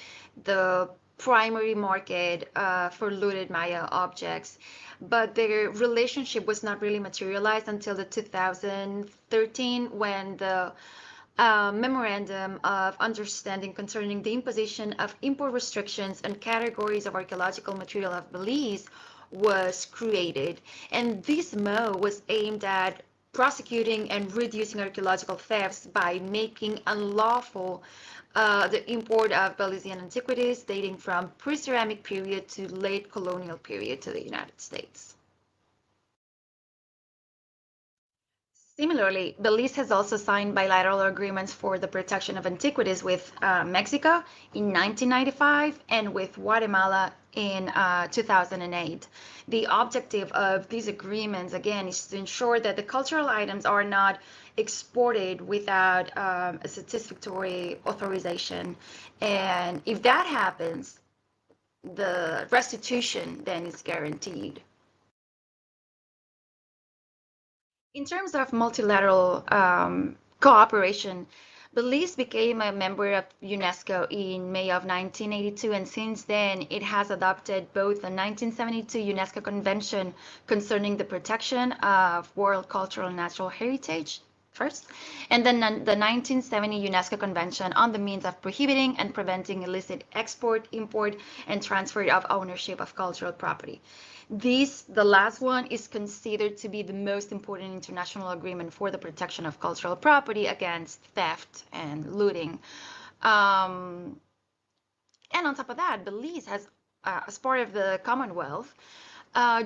the primary market for looted Maya objects, but their relationship was not really materialized until the 2013, when the Memorandum of Understanding concerning the imposition of import restrictions on categories of archaeological material of Belize was created. And this MO was aimed at prosecuting and reducing archaeological thefts by making unlawful the import of Belizean antiquities dating from pre-ceramic period to late colonial period to the United States. Similarly, Belize has also signed bilateral agreements for the protection of antiquities with Mexico in 1995 and with Guatemala in 2008. The objective of these agreements, again, is to ensure that the cultural items are not exported without a satisfactory authorization. And if that happens, the restitution then is guaranteed. In terms of multilateral cooperation, Belize became a member of UNESCO in May of 1982, and since then it has adopted both the 1972 UNESCO Convention concerning the protection of world cultural and natural heritage first, and then the 1970 UNESCO Convention on the means of prohibiting and preventing illicit export, import, and transfer of ownership of cultural property. The last one, is considered to be the most important international agreement for the protection of cultural property against theft and looting. And on top of that, Belize has, as part of the Commonwealth,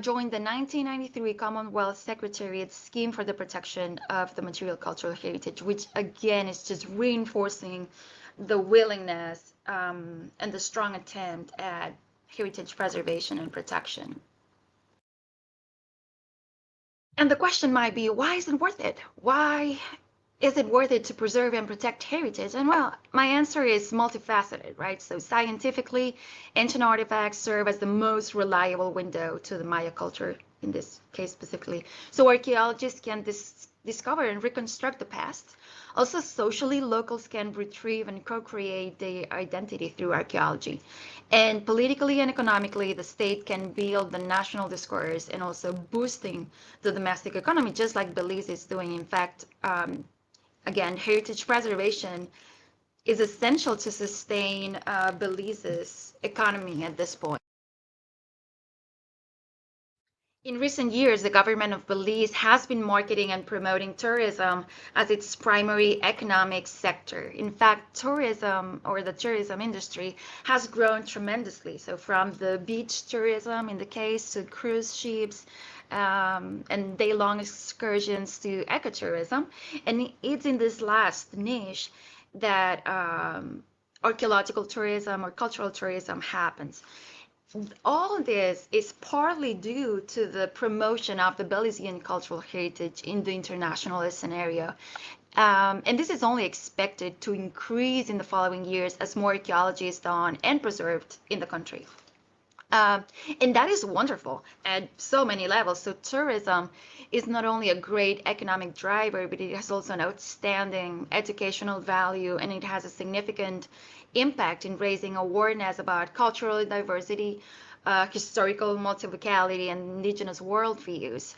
joined the 1993 Commonwealth Secretariat's Scheme for the Protection of the Material Cultural Heritage, which again is just reinforcing the willingness and the strong attempt at heritage preservation and protection. And the question might be, why is it worth it? Why is it worth it to preserve and protect heritage? And well, my answer is multifaceted, right? So scientifically, ancient artifacts serve as the most reliable window to the Maya culture, in this case specifically. So archaeologists can discover and reconstruct the past. Also, socially, locals can retrieve and co-create their identity through archaeology. And politically and economically, the state can build the national discourse and also boosting the domestic economy, just like Belize is doing. In fact, again, heritage preservation is essential to sustain Belize's economy at this point. In recent years, the government of Belize has been marketing and promoting tourism as its primary economic sector. In fact, tourism, or the tourism industry, has grown tremendously. So from the beach tourism in the case to cruise ships, and day-long excursions to ecotourism. And it's in this last niche that archaeological tourism or cultural tourism happens. All this is partly due to the promotion of the Belizean cultural heritage in the international scenario. And this is only expected to increase in the following years as more archaeology is done and preserved in the country. And that is wonderful at so many levels. So tourism is not only a great economic driver, but it has also an outstanding educational value, and it has a significant impact in raising awareness about cultural diversity, historical multivocality, and indigenous worldviews.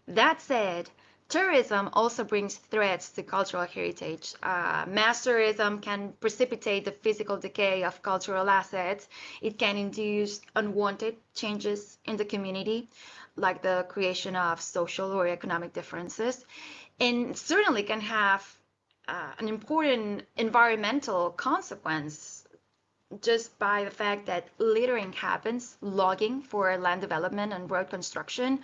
That said, tourism also brings threats to cultural heritage. Mass tourism can precipitate the physical decay of cultural assets. It can induce unwanted changes in the community, like the creation of social or economic differences, and certainly can have an important environmental consequence just by the fact that littering happens, logging for land development and road construction,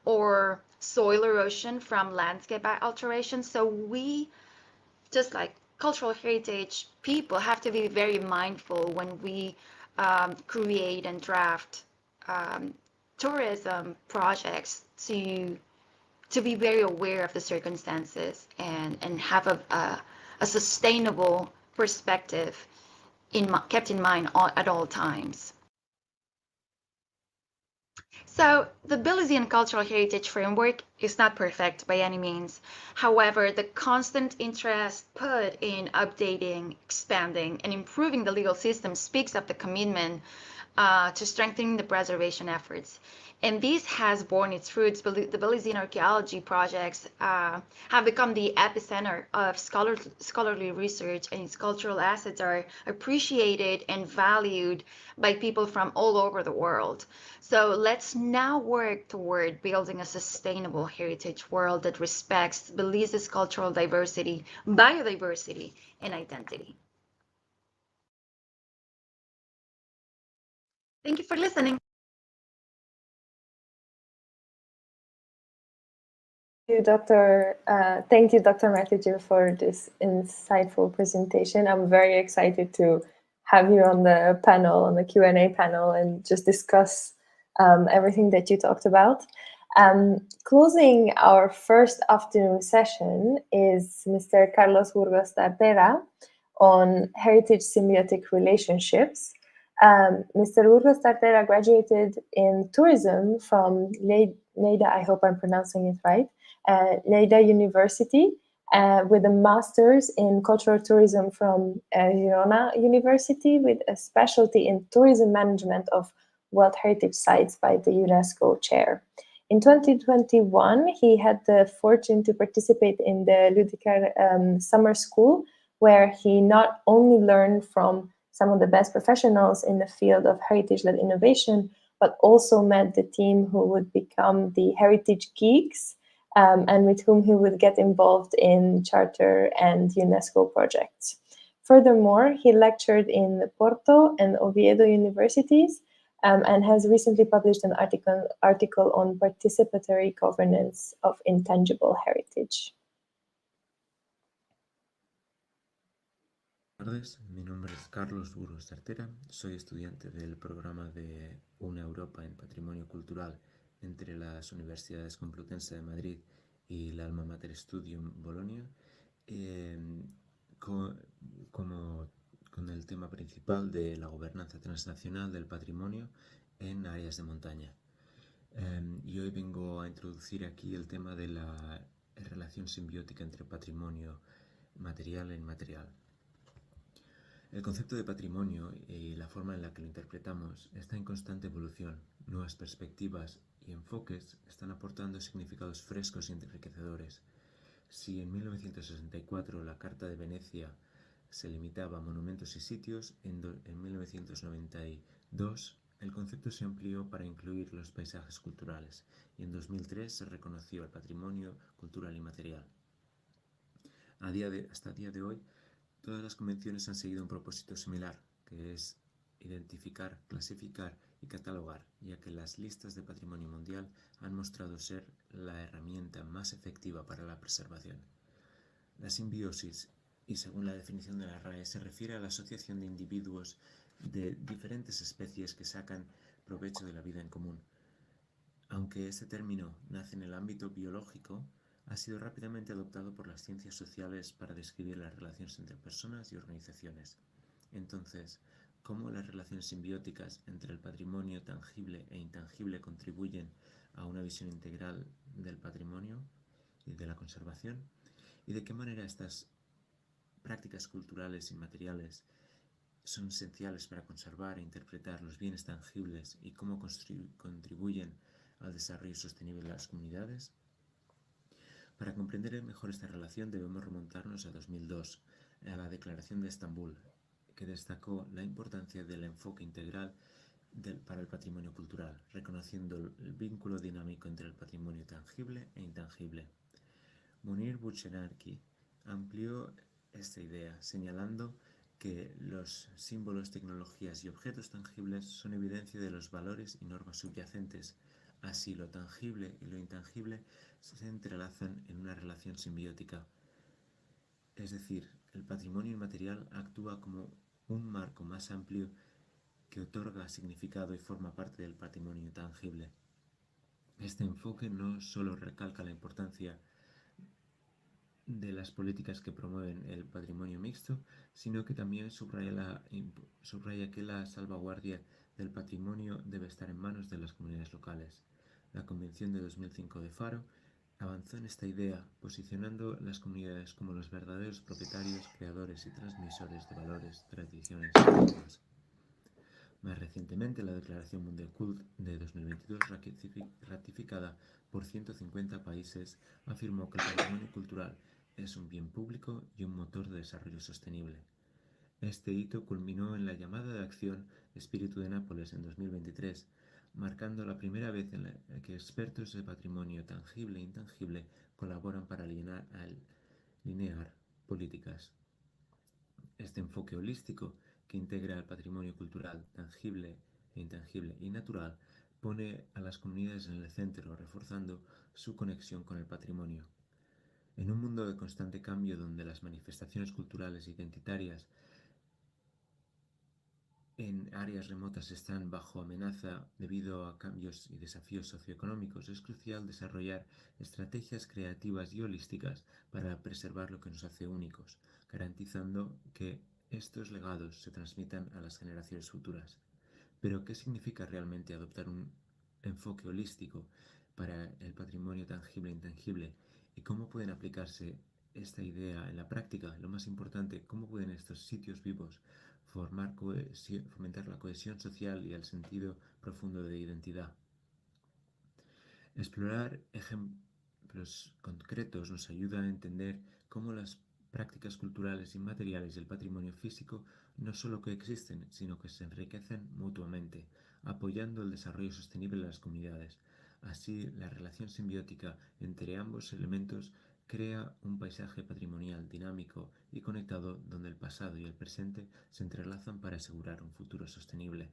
or soil erosion from landscape alteration. So we, just like cultural heritage people, have to be very mindful when we create and draft tourism projects to be very aware of the circumstances and have a sustainable perspective kept in mind at all times. So the Belizean Cultural Heritage Framework is not perfect by any means. However, the constant interest put in updating, expanding, and improving the legal system speaks of the commitment to strengthening the preservation efforts. And this has borne its fruits. The Belizean archaeology projects have become the epicenter of scholarly research, and its cultural assets are appreciated and valued by people from all over the world. So let's now work toward building a sustainable heritage world that respects Belize's cultural diversity, biodiversity, and identity. Thank you for listening. Thank you, Dr. Matthew, for this insightful presentation. I'm very excited to have you on the panel, on the Q&A panel, and just discuss everything that you talked about. Closing our first afternoon session is Mr. Carlos Burgos Tartera on heritage symbiotic relationships. Mr. Burgos Tartera graduated in tourism from Lleida, I hope I'm pronouncing it right, Lleida University, with a master's in cultural tourism from Girona University, with a specialty in tourism management of World Heritage Sites by the UNESCO chair. In 2021, he had the fortune to participate in the Ludicar summer school, where he not only learned from some of the best professionals in the field of heritage-led innovation, but also met the team who would become the Heritage Geeks, and with whom he would get involved in charter and UNESCO projects. Furthermore, he lectured in Porto and Oviedo universities, and has recently published an article on participatory governance of intangible heritage. Buenas tardes, mi nombre es Carlos Burgos Tartera, soy estudiante del programa de Una Europa en Patrimonio Cultural entre las Universidades Complutense de Madrid y la Alma Mater Studium Bolonia, con el tema principal de la gobernanza transnacional del patrimonio en áreas de montaña. Y hoy vengo a introducir aquí el tema de la relación simbiótica entre patrimonio material e inmaterial. El concepto de patrimonio y la forma en la que lo interpretamos está en constante evolución. Nuevas perspectivas y enfoques están aportando significados frescos y enriquecedores. Si en 1964 la Carta de Venecia se limitaba a monumentos y sitios, en 1992 el concepto se amplió para incluir los paisajes culturales y en 2003 se reconoció el patrimonio cultural y material. Hasta el día de hoy, todas las convenciones han seguido un propósito similar, que es identificar, clasificar y catalogar, ya que las listas de patrimonio mundial han mostrado ser la herramienta más efectiva para la preservación. La simbiosis, y según la definición de la RAE, se refiere a la asociación de individuos de diferentes especies que sacan provecho de la vida en común. Aunque este término nace en el ámbito biológico, ha sido rápidamente adoptado por las ciencias sociales para describir las relaciones entre personas y organizaciones. Entonces, ¿cómo las relaciones simbióticas entre el patrimonio tangible e intangible contribuyen a una visión integral del patrimonio y de la conservación? ¿Y de qué manera estas prácticas culturales y materiales son esenciales para conservar e interpretar los bienes tangibles y cómo contribuyen al desarrollo sostenible de las comunidades? Para comprender mejor esta relación debemos remontarnos a 2002, a la Declaración de Estambul, que destacó la importancia del enfoque integral para el patrimonio cultural, reconociendo el vínculo dinámico entre el patrimonio tangible e intangible. Munir Buchenarki amplió esta idea, señalando que los símbolos, tecnologías y objetos tangibles son evidencia de los valores y normas subyacentes. Así, lo tangible y lo intangible se entrelazan en una relación simbiótica. Es decir, el patrimonio inmaterial actúa como un marco más amplio que otorga significado y forma parte del patrimonio tangible. Este enfoque no solo recalca la importancia de las políticas que promueven el patrimonio mixto, sino que también subraya que la salvaguardia del patrimonio debe estar en manos de las comunidades locales. La Convención de 2005 de Faro avanzó en esta idea, posicionando las comunidades como los verdaderos propietarios, creadores y transmisores de valores, tradiciones y normas. Más recientemente, la Declaración Mundial K.U.L.C.H.A de 2022, ratificada por 150 países, afirmó que el patrimonio cultural es un bien público y un motor de desarrollo sostenible. Este hito culminó en la llamada de acción Espíritu de Nápoles en 2023, marcando la primera vez en la que expertos de patrimonio tangible e intangible colaboran para alinear políticas. Este enfoque holístico, que integra el patrimonio cultural tangible e intangible y natural, pone a las comunidades en el centro, reforzando su conexión con el patrimonio. En un mundo de constante cambio donde las manifestaciones culturales e identitarias en áreas remotas están bajo amenaza debido a cambios y desafíos socioeconómicos, es crucial desarrollar estrategias creativas y holísticas para preservar lo que nos hace únicos, garantizando que estos legados se transmitan a las generaciones futuras. Pero, ¿qué significa realmente adoptar un enfoque holístico para el patrimonio tangible e intangible? ¿Y cómo pueden aplicarse esta idea en la práctica? Lo más importante, ¿cómo pueden estos sitios vivos fomentar la cohesión social y el sentido profundo de identidad? Explorar ejemplos concretos nos ayuda a entender cómo las prácticas culturales y materiales del patrimonio físico no solo coexisten, sino que se enriquecen mutuamente, apoyando el desarrollo sostenible de las comunidades. Así, la relación simbiótica entre ambos elementos crea un paisaje patrimonial dinámico y conectado donde el pasado y el presente se entrelazan para asegurar un futuro sostenible.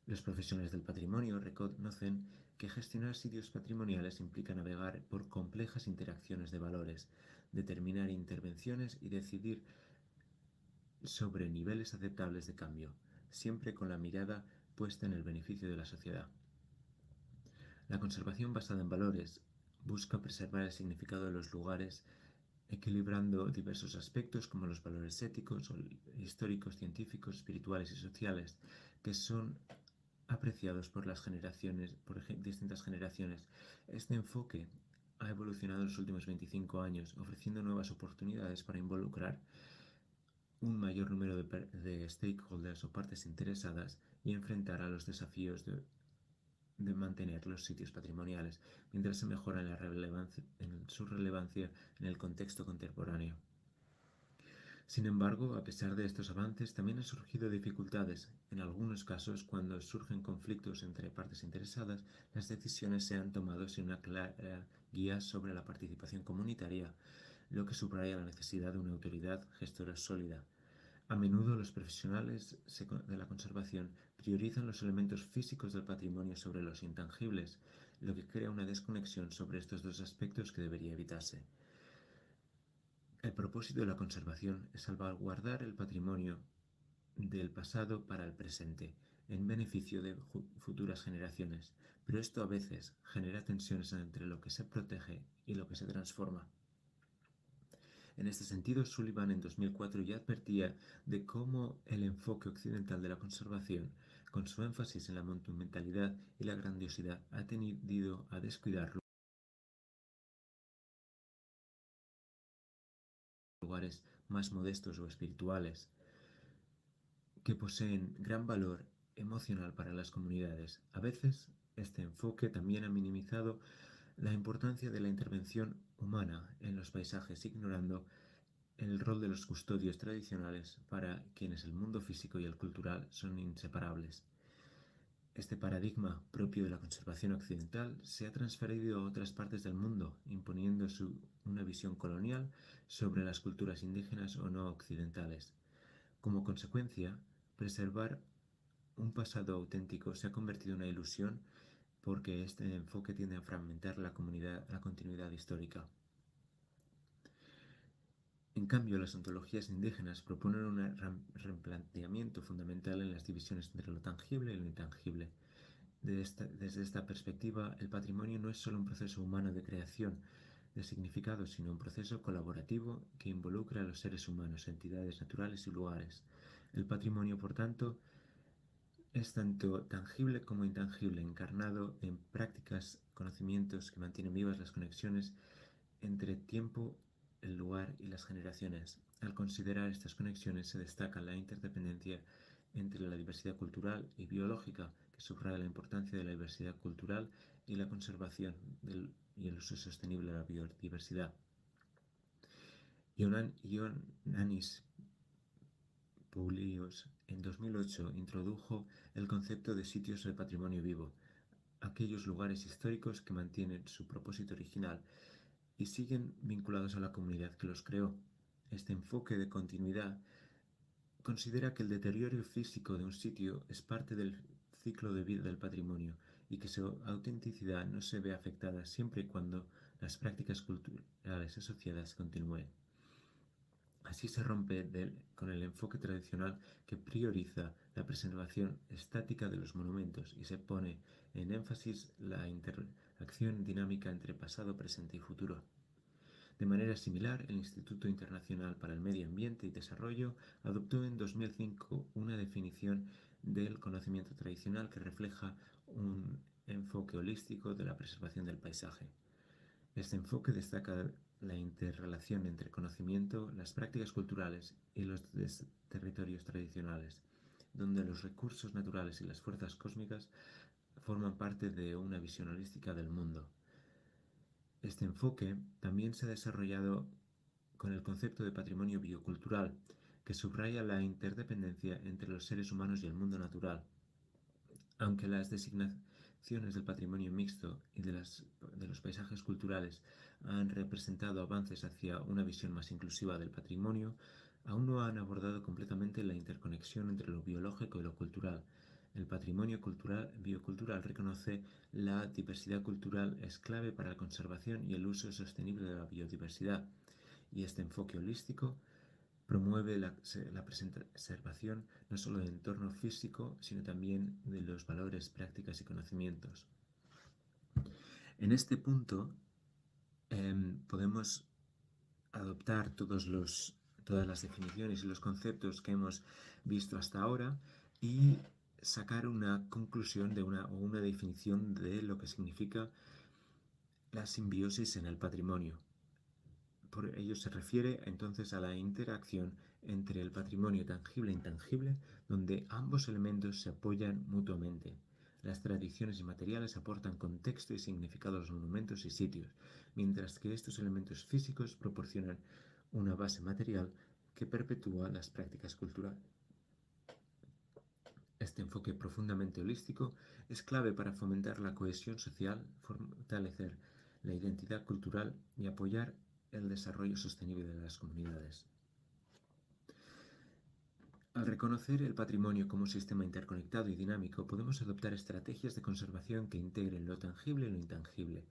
Los profesionales del patrimonio reconocen que gestionar sitios patrimoniales implica navegar por complejas interacciones de valores, determinar intervenciones y decidir sobre niveles aceptables de cambio, siempre con la mirada puesta en el beneficio de la sociedad. La conservación basada en valores busca preservar el significado de los lugares, equilibrando diversos aspectos como los valores éticos, históricos, científicos, espirituales y sociales, que son apreciados por las generaciones, por distintas generaciones. Este enfoque ha evolucionado en los últimos 25 años, ofreciendo nuevas oportunidades para involucrar un mayor número de stakeholders o partes interesadas y enfrentar a los desafíos de mantener los sitios patrimoniales, mientras se mejora su relevancia en el contexto contemporáneo. Sin embargo, a pesar de estos avances, también han surgido dificultades. En algunos casos, cuando surgen conflictos entre partes interesadas, las decisiones se han tomado sin una clara guía sobre la participación comunitaria, lo que subraya la necesidad de una autoridad gestora sólida. A menudo los profesionales de la conservación priorizan los elementos físicos del patrimonio sobre los intangibles, lo que crea una desconexión sobre estos dos aspectos que debería evitarse. El propósito de la conservación es salvaguardar el patrimonio del pasado para el presente, en beneficio de futuras generaciones, pero esto a veces genera tensiones entre lo que se protege y lo que se transforma. En este sentido, Sullivan en 2004 ya advertía de cómo el enfoque occidental de la conservación, con su énfasis en la monumentalidad y la grandiosidad, ha tendido a descuidar lugares más modestos o espirituales, que poseen gran valor emocional para las comunidades. A veces, este enfoque también ha minimizado la importancia de la intervención humana en los paisajes, ignorando el rol de los custodios tradicionales para quienes el mundo físico y el cultural son inseparables. Este paradigma propio de la conservación occidental se ha transferido a otras partes del mundo, imponiendo una visión colonial sobre las culturas indígenas o no occidentales. Como consecuencia, preservar un pasado auténtico se ha convertido en una ilusión porque este enfoque tiende a fragmentar la continuidad histórica. En cambio, las ontologías indígenas proponen un replanteamiento fundamental en las divisiones entre lo tangible y lo intangible. Desde esta perspectiva, el patrimonio no es solo un proceso humano de creación de significado, sino un proceso colaborativo que involucra a los seres humanos, entidades naturales y lugares. El patrimonio, por tanto, es tanto tangible como intangible, encarnado en prácticas, conocimientos que mantienen vivas las conexiones entre tiempo, el lugar y las generaciones. Al considerar estas conexiones se destaca la interdependencia entre la diversidad cultural y biológica, que subraya la importancia de la diversidad cultural y la conservación y el uso sostenible de la biodiversidad. Ioannis Poulios en 2008 introdujo el concepto de sitios de patrimonio vivo, aquellos lugares históricos que mantienen su propósito original y siguen vinculados a la comunidad que los creó. Este enfoque de continuidad considera que el deterioro físico de un sitio es parte del ciclo de vida del patrimonio y que su autenticidad no se ve afectada siempre y cuando las prácticas culturales asociadas continúen. Así se rompe con el enfoque tradicional que prioriza la preservación estática de los monumentos y se pone en énfasis la interacción dinámica entre pasado, presente y futuro. De manera similar, el Instituto Internacional para el Medio Ambiente y Desarrollo adoptó en 2005 una definición del conocimiento tradicional que refleja un enfoque holístico de la preservación del paisaje. Este enfoque destaca la interrelación entre conocimiento, las prácticas culturales y los territorios tradicionales, donde los recursos naturales y las fuerzas cósmicas forman parte de una visión holística del mundo. Este enfoque también se ha desarrollado con el concepto de patrimonio biocultural, que subraya la interdependencia entre los seres humanos y el mundo natural. Aunque las designaciones del patrimonio mixto y de los paisajes culturales han representado avances hacia una visión más inclusiva del patrimonio, aún no han abordado completamente la interconexión entre lo biológico y lo cultural. El patrimonio biocultural reconoce la diversidad cultural es clave para la conservación y el uso sostenible de la biodiversidad, y este enfoque holístico promueve la preservación no solo del entorno físico, sino también de los valores, prácticas y conocimientos. En este punto podemos adoptar todas las definiciones y los conceptos que hemos visto hasta ahora y sacar una conclusión o una definición de lo que significa la simbiosis en el patrimonio. Por ello se refiere entonces a la interacción entre el patrimonio tangible e intangible, donde ambos elementos se apoyan mutuamente. Las tradiciones inmateriales aportan contexto y significado a los monumentos y sitios, mientras que estos elementos físicos proporcionan una base material que perpetúa las prácticas culturales. Este enfoque profundamente holístico es clave para fomentar la cohesión social, fortalecer la identidad cultural y apoyar el desarrollo sostenible de las comunidades. Al reconocer el patrimonio como un sistema interconectado y dinámico, podemos adoptar estrategias de conservación que integren lo tangible y lo intangible,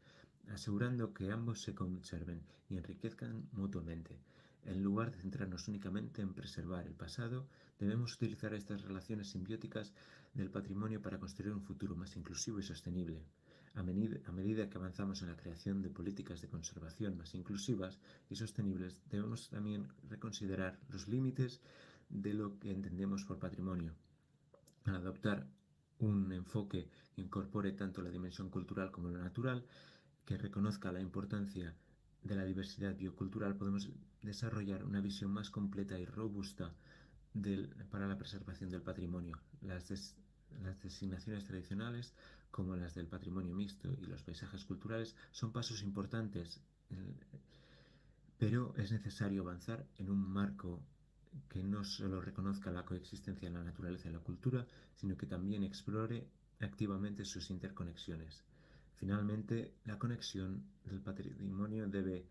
asegurando que ambos se conserven y enriquezcan mutuamente. En lugar de centrarnos únicamente en preservar el pasado, debemos utilizar estas relaciones simbióticas del patrimonio para construir un futuro más inclusivo y sostenible. A medida que avanzamos en la creación de políticas de conservación más inclusivas y sostenibles, debemos también reconsiderar los límites de lo que entendemos por patrimonio. Al adoptar un enfoque que incorpore tanto la dimensión cultural como la natural, que reconozca la importancia de la diversidad biocultural, podemos desarrollar una visión más completa y robusta para la preservación del patrimonio. Las designaciones tradicionales, como las del patrimonio mixto y los paisajes culturales, son pasos importantes, pero es necesario avanzar en un marco que no solo reconozca la coexistencia de la naturaleza y la cultura, sino que también explore activamente sus interconexiones. Finalmente, la conservación del patrimonio debe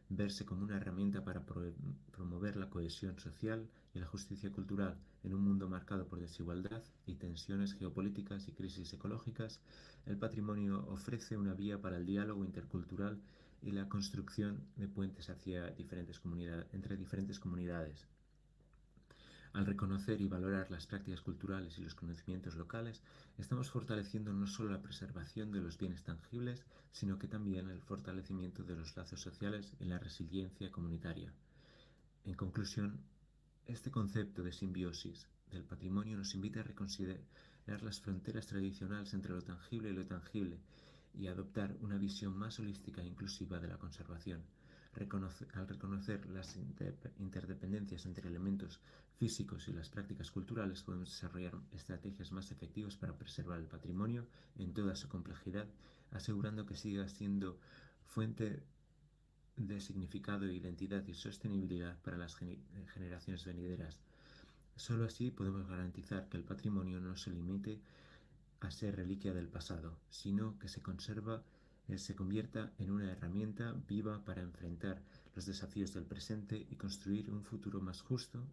verse como una herramienta para promover la cohesión social y la justicia cultural en un mundo marcado por desigualdad y tensiones geopolíticas y crisis ecológicas. El patrimonio ofrece una vía para el diálogo intercultural y la construcción de puentes entre diferentes comunidades. Al reconocer y valorar las prácticas culturales y los conocimientos locales, estamos fortaleciendo no solo la preservación de los bienes tangibles, sino que también el fortalecimiento de los lazos sociales y la resiliencia comunitaria. En conclusión, este concepto de simbiosis del patrimonio nos invita a reconsiderar las fronteras tradicionales entre lo tangible y lo intangible y adoptar una visión más holística e inclusiva de la conservación. Al reconocer las interdependencias entre elementos físicos y las prácticas culturales, podemos desarrollar estrategias más efectivas para preservar el patrimonio en toda su complejidad, asegurando que siga siendo fuente de significado, identidad y sostenibilidad para las generaciones venideras. Solo así podemos garantizar que el patrimonio no se limite a ser reliquia del pasado, sino que se convierta en una herramienta viva para enfrentar los desafíos del presente y construir un futuro más justo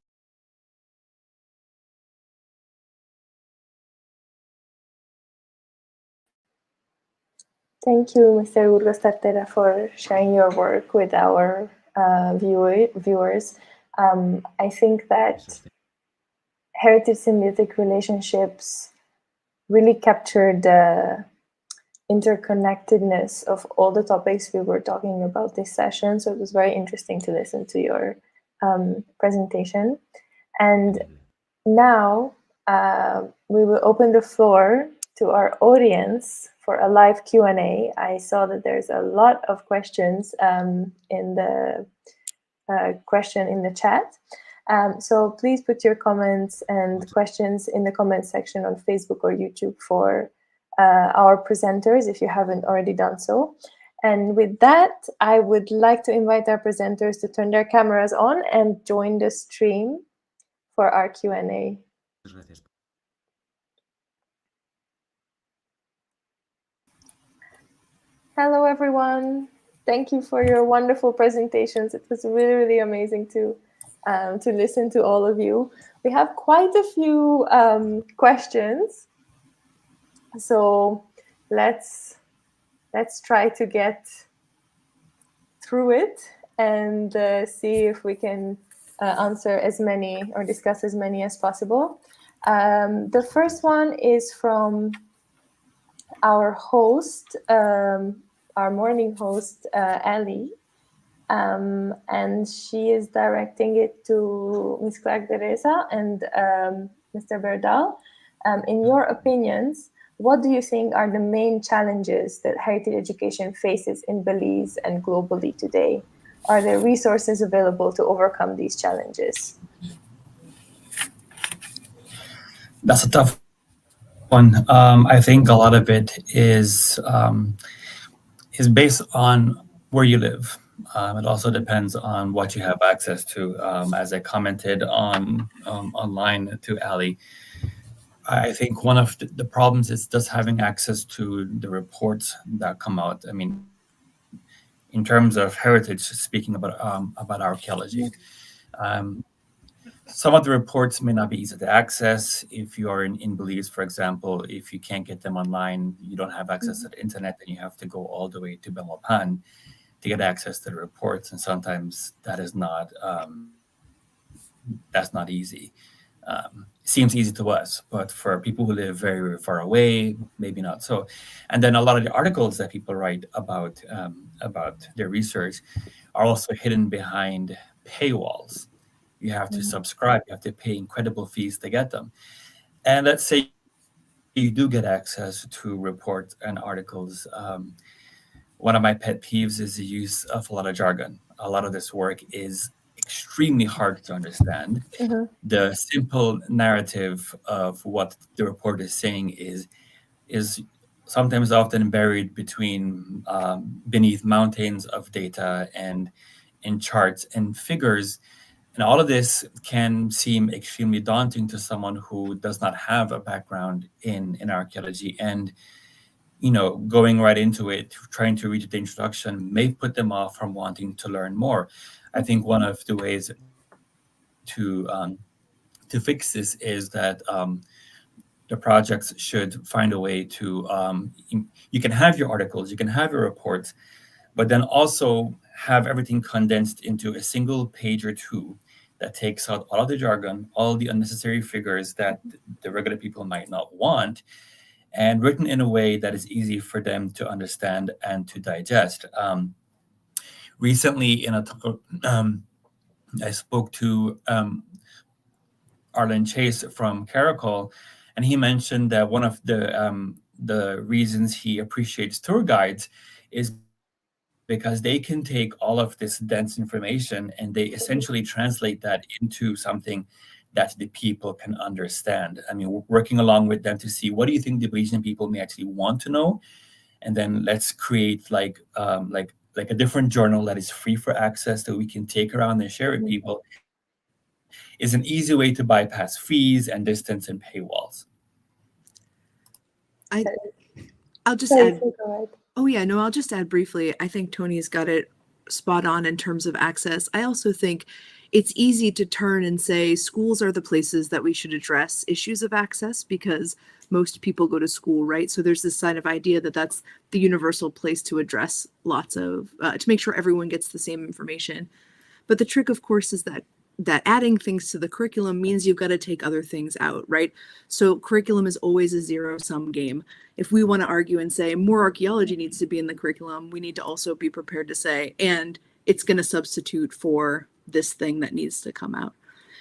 Thank you, Mr. Burgos Tartera, for sharing your work with our viewers. I think that heritage-symbiotic relationships really captured the interconnectedness of all the topics we were talking about this session. So it was very interesting to listen to your presentation. And now we will open the floor to our audience for a live Q&A. I saw that there's a lot of questions in the question in the chat. So please put your comments and questions in the comment section on Facebook or YouTube for our presenters if you haven't already done so. And with that, I would like to invite our presenters to turn their cameras on and join the stream for our Q&A. Hello, everyone. Thank you for your wonderful presentations. It was really, really amazing to listen to all of you. We have quite a few questions, so let's try to get through it and see if we can answer as many or discuss as many as possible. The first one is from our host, our morning host, Ali, and she is directing it to Ms. Clark Teresa and Mr. Berdal. In your opinions, what do you think are the main challenges that heritage education faces in Belize and globally today? Are there resources available to overcome these challenges? That's a tough one. I think a lot of it is based on where you live. It also depends on what you have access to. As I commented on online to Ali, I think one of the problems is just having access to the reports that come out. I mean, in terms of heritage, speaking about archaeology, some of the reports may not be easy to access. If you are in Belize, for example, if you can't get them online, you don't have access to the internet, then you have to go all the way to Belmopan to get access to the reports. And sometimes that is not, that's not easy. Seems easy to us, but for people who live very, very far away, maybe not so. And then a lot of the articles that people write about their research are also hidden behind paywalls. You have to subscribe, you have to pay incredible fees to get them. And let's say you do get access to reports and articles. One of my pet peeves is the use of a lot of jargon. A lot of this work is extremely hard to understand. The simple narrative of what the report is saying is sometimes often buried between beneath mountains of data and in charts and figures. And all of this can seem extremely daunting to someone who does not have a background in archaeology. And, you know, going right into it, trying to read the introduction may put them off from wanting to learn more. I think one of the ways to fix this is that the projects should find a way to, you can have your articles, you can have your reports, but then also have everything condensed into a single page or two that takes out all of the jargon, all the unnecessary figures that the regular people might not want, and written in a way that is easy for them to understand and to digest. Recently, in a talk, I spoke to K.U.L.C.H.A from Caracol, and he mentioned that one of the reasons he appreciates tour guides is because they can take all of this dense information and they essentially translate that into something that the people can understand. I mean, working along with them to see what do you think the Belizean people may actually want to know, and then let's create like a different journal that is free for access that we can take around and share with people. Is an easy way to bypass fees and distance and paywalls. I'll just add. Oh yeah, no, I'll just add briefly. I think Tony's got it spot on in terms of access. I also think it's easy to turn and say schools are the places that we should address issues of access because most people go to school, right? So there's this kind of idea that that's the universal place to address lots of, to make sure everyone gets the same information. But the trick, of course, is that adding things to the curriculum means you've got to take other things out, right? So curriculum is always a zero-sum game. If we want to argue and say more archaeology needs to be in the curriculum, we need to also be prepared to say, and it's going to substitute for this thing that needs to come out.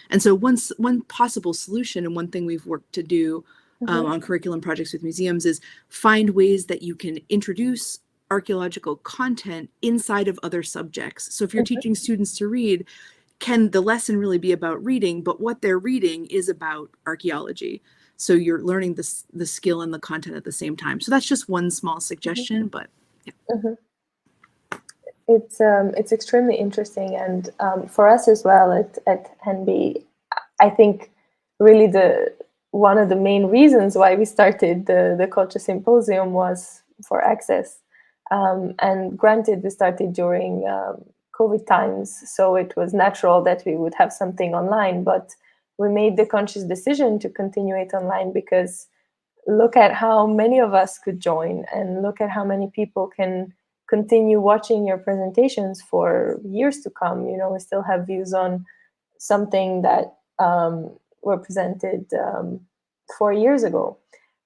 And so one possible solution, and one thing we've worked to do on curriculum projects with museums, is find ways that you can introduce archaeological content inside of other subjects. So if you're teaching students to read, can the lesson really be about reading, but what they're reading is about archaeology? So you're learning the skill and the content at the same time. So that's just one small suggestion, but yeah. It's extremely interesting, and for us as well at HENB, I think really one of the main reasons why we started the Culture Symposium was for access. And granted, we started during COVID times, so it was natural that we would have something online, but we made the conscious decision to continue it online because look at how many of us could join, and look at how many people can continue watching your presentations for years to come. You know, we still have views on something that were presented 4 years ago.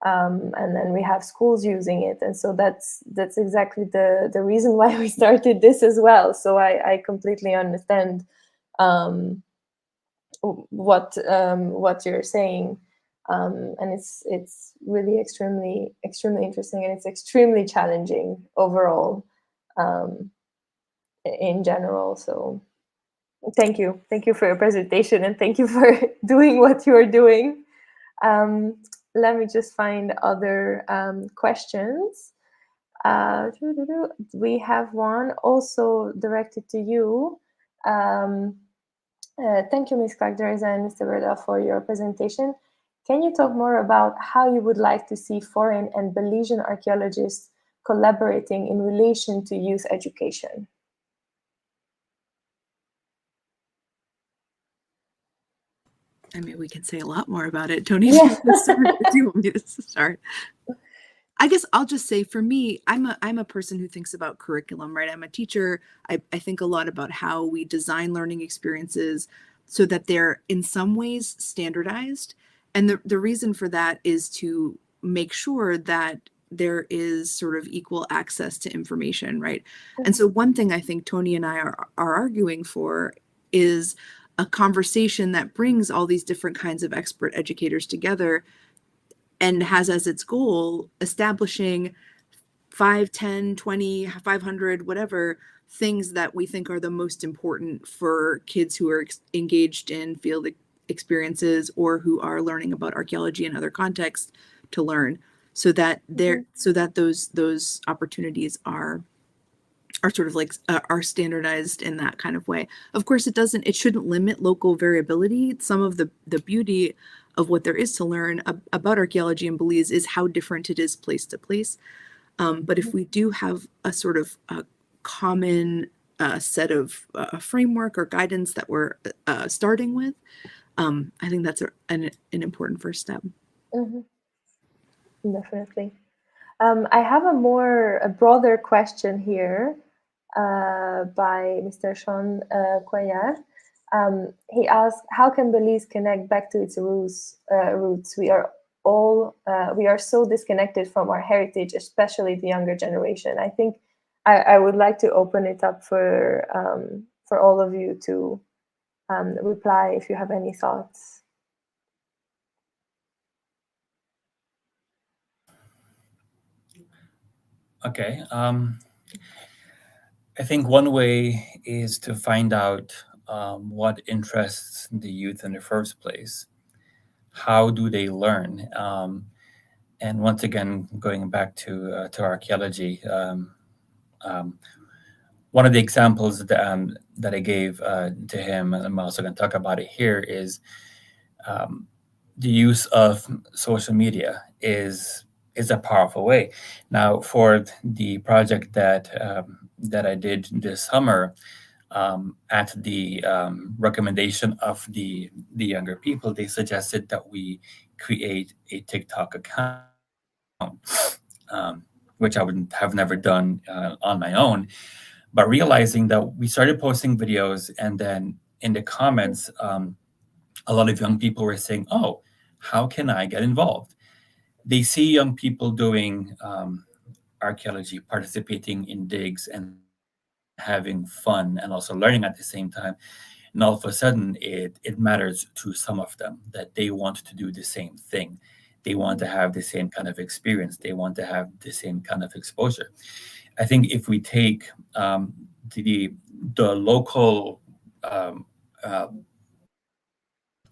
And then we have schools using it. And so that's exactly the reason why we started this as well. So I completely understand what you're saying. And it's really extremely interesting, and it's extremely challenging overall in general. So thank you for your presentation, and thank you for doing what you're doing. Let me just find other questions. We have one also directed to you. Thank you, Ms. Clark-Dereza and Mr. Berda, for your presentation. Can you talk more about how you would like to see foreign and Belizean archaeologists collaborating in relation to youth education? I mean, we can say a lot more about it. Tony, Yeah. do you want me to start? I guess I'll just say, for me, I'm a person who thinks about curriculum, right? I'm a teacher. I think a lot about how we design learning experiences so that they're in some ways standardized. And the reason for that is to make sure that there is sort of equal access to information, right? And so one thing I think Tony and I are arguing for is a conversation that brings all these different kinds of expert educators together and has as its goal establishing 5, 10, 20, 500, whatever things that we think are the most important for kids who are engaged in field experiences or who are learning about archaeology in other contexts to learn, so that those opportunities are sort of like are standardized in that kind of way. Of course, it shouldn't limit local variability. Some of the beauty of what there is to learn about archaeology in Belize is how different it is place to place. But if we do have a sort of a common set of framework or guidance that we're starting with, I think that's an important first step. Definitely. I have a broader question here by Mr. Sean Cuellar. He asked, how can Belize connect back to its roots? We are so disconnected from our heritage, especially the younger generation. I think I would like to open it up for all of you to reply if you have any thoughts. Okay. I think one way is to find out what interests the youth in the first place. How do they learn? And once again, going back to archaeology, one of the examples that I gave to him, and I'm also going to talk about it here, is the use of social media is a powerful way. Now, for the project that I did this summer, at the recommendation of the younger people, they suggested that we create a TikTok account, which I would have never done on my own. But realizing that we started posting videos, and then in the comments, a lot of young people were saying, "Oh, how can I get involved?" They see young people doing archaeology, participating in digs, and having fun, and also learning at the same time. And all of a sudden, it matters to some of them that they want to do the same thing. They want to have the same kind of experience. They want to have the same kind of exposure. I think if we take the local uh,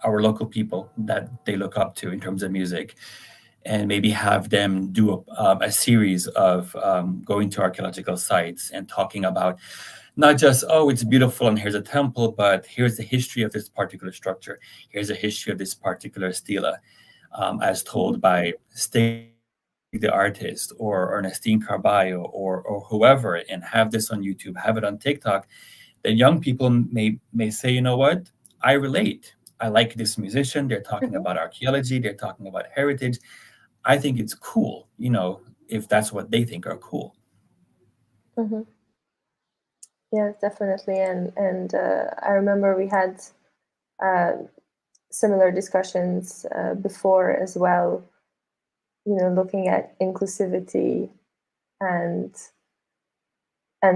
our local people that they look up to in terms of music, and maybe have them do a series of going to archaeological sites and talking about not just, oh, it's beautiful and here's a temple, but here's the history of this particular structure. Here's the history of this particular stela, as told by Stig the artist, or Ernestine Carballo, or whoever, and have this on YouTube, have it on TikTok. Then young people may say, you know what, I relate. I like this musician. They're talking about archaeology. They're talking about heritage. I think it's cool, if that's what they think are cool. Yeah, definitely. And I remember we had similar discussions before as well, looking at inclusivity and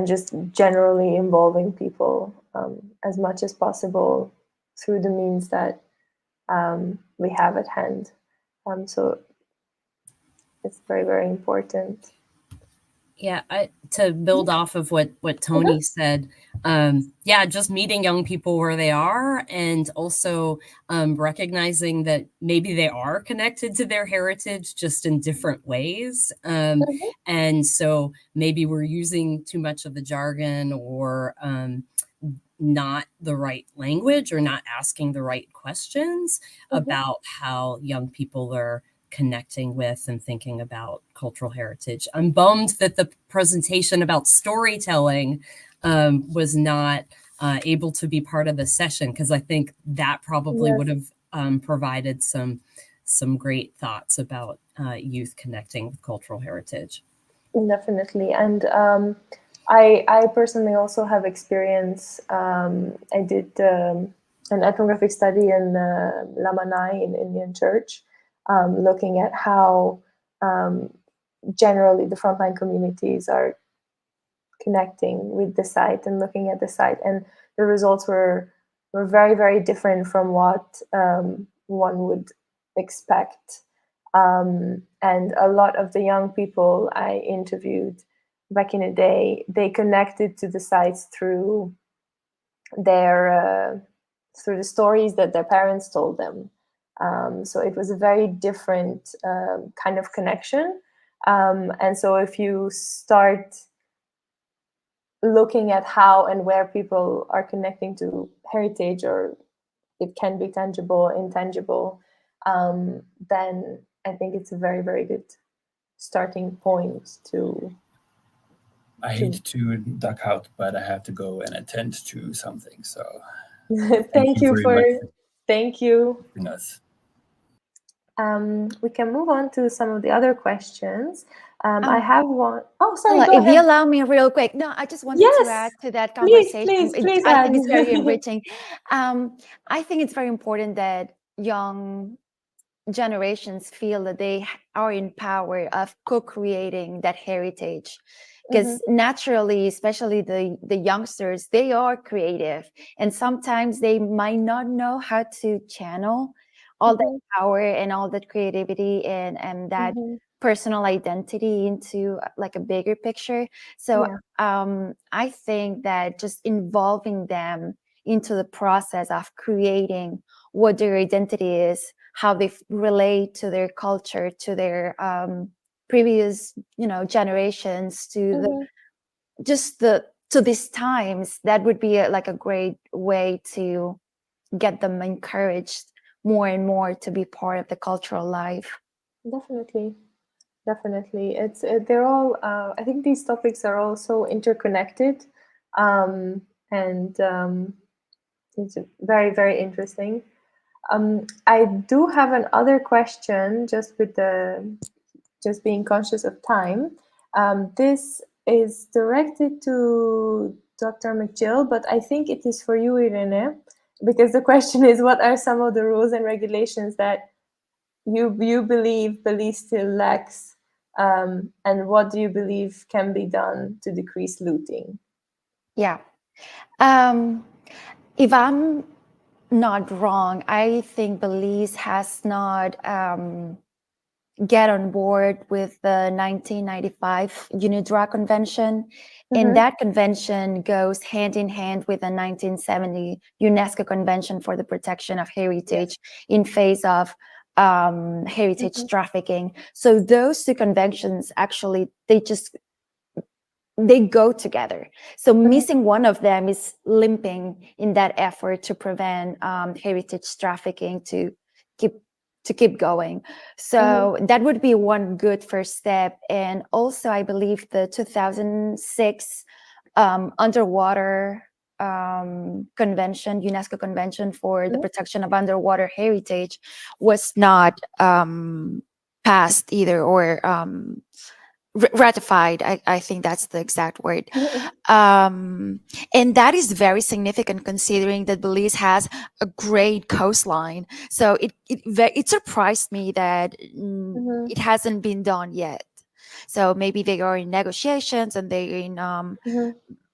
just generally involving people as much as possible through the means that we have at hand. So it's very, very important. Yeah, to build off of what Tony said, just meeting young people where they are, and also recognizing that maybe they are connected to their heritage just in different ways. And so maybe we're using too much of the jargon, or not the right language, or not asking the right questions about how young people are connecting with and thinking about cultural heritage. I'm bummed that the presentation about storytelling was not able to be part of the session, because I think that probably would have provided some great thoughts about youth connecting with cultural heritage. Definitely. And I personally also have experience. I did an ethnographic study in Lamanai, in Indian church, looking at how generally the frontline communities are connecting with the site and looking at the site, and the results were very, very different from what one would expect. And a lot of the young people I interviewed back in the day, they connected to the sites through the stories that their parents told them. So it was a very different kind of connection. And so if you start looking at how and where people are connecting to heritage, or it can be tangible, intangible, then I think it's a very, very good starting point to... I hate to duck out, but I have to go and attend to something. So thank you for... Thank you. Us. We can move on to some of the other questions. I have one. Oh, sorry. Well, go if ahead. you allow me real quick. No, I just wanted to add to that conversation. Please I add. think it's very enriching. I think it's very important that young generations feel that they are in power of co-creating that heritage, because naturally, especially the youngsters, they are creative, and sometimes they might not know how to channel all that power and all that creativity and that personal identity into like a bigger picture. So I think that just involving them into the process of creating what their identity is, how they relate to their culture, to their previous generations, to to these times, that would be like a great way to get them encouraged more and more to be part of the cultural life. Definitely. They're all I think these topics are all so interconnected, and it's very, very interesting. I do have another question, just being conscious of time. This is directed to Dr. McGill, but I think it is for you, Irene, because the question is, what are some of the rules and regulations that you believe Belize still lacks, and what do you believe can be done to decrease looting? Yeah. If I'm not wrong, I think Belize has not get on board with the 1995 UNIDROIT Convention. And that convention goes hand in hand with the 1970 UNESCO Convention for the Protection of Heritage in face of heritage trafficking. So those two conventions, actually, they go together. So missing one of them is limping in that effort to prevent heritage trafficking to keep going. So that would be one good first step. And also, I believe the 2006 underwater convention, UNESCO Convention for the Protection of Underwater Heritage, was not passed either, or ratified. I think that's the exact word. And that is very significant, considering that Belize has a great coastline. So it surprised me that it hasn't been done yet. So maybe they are in negotiations and they're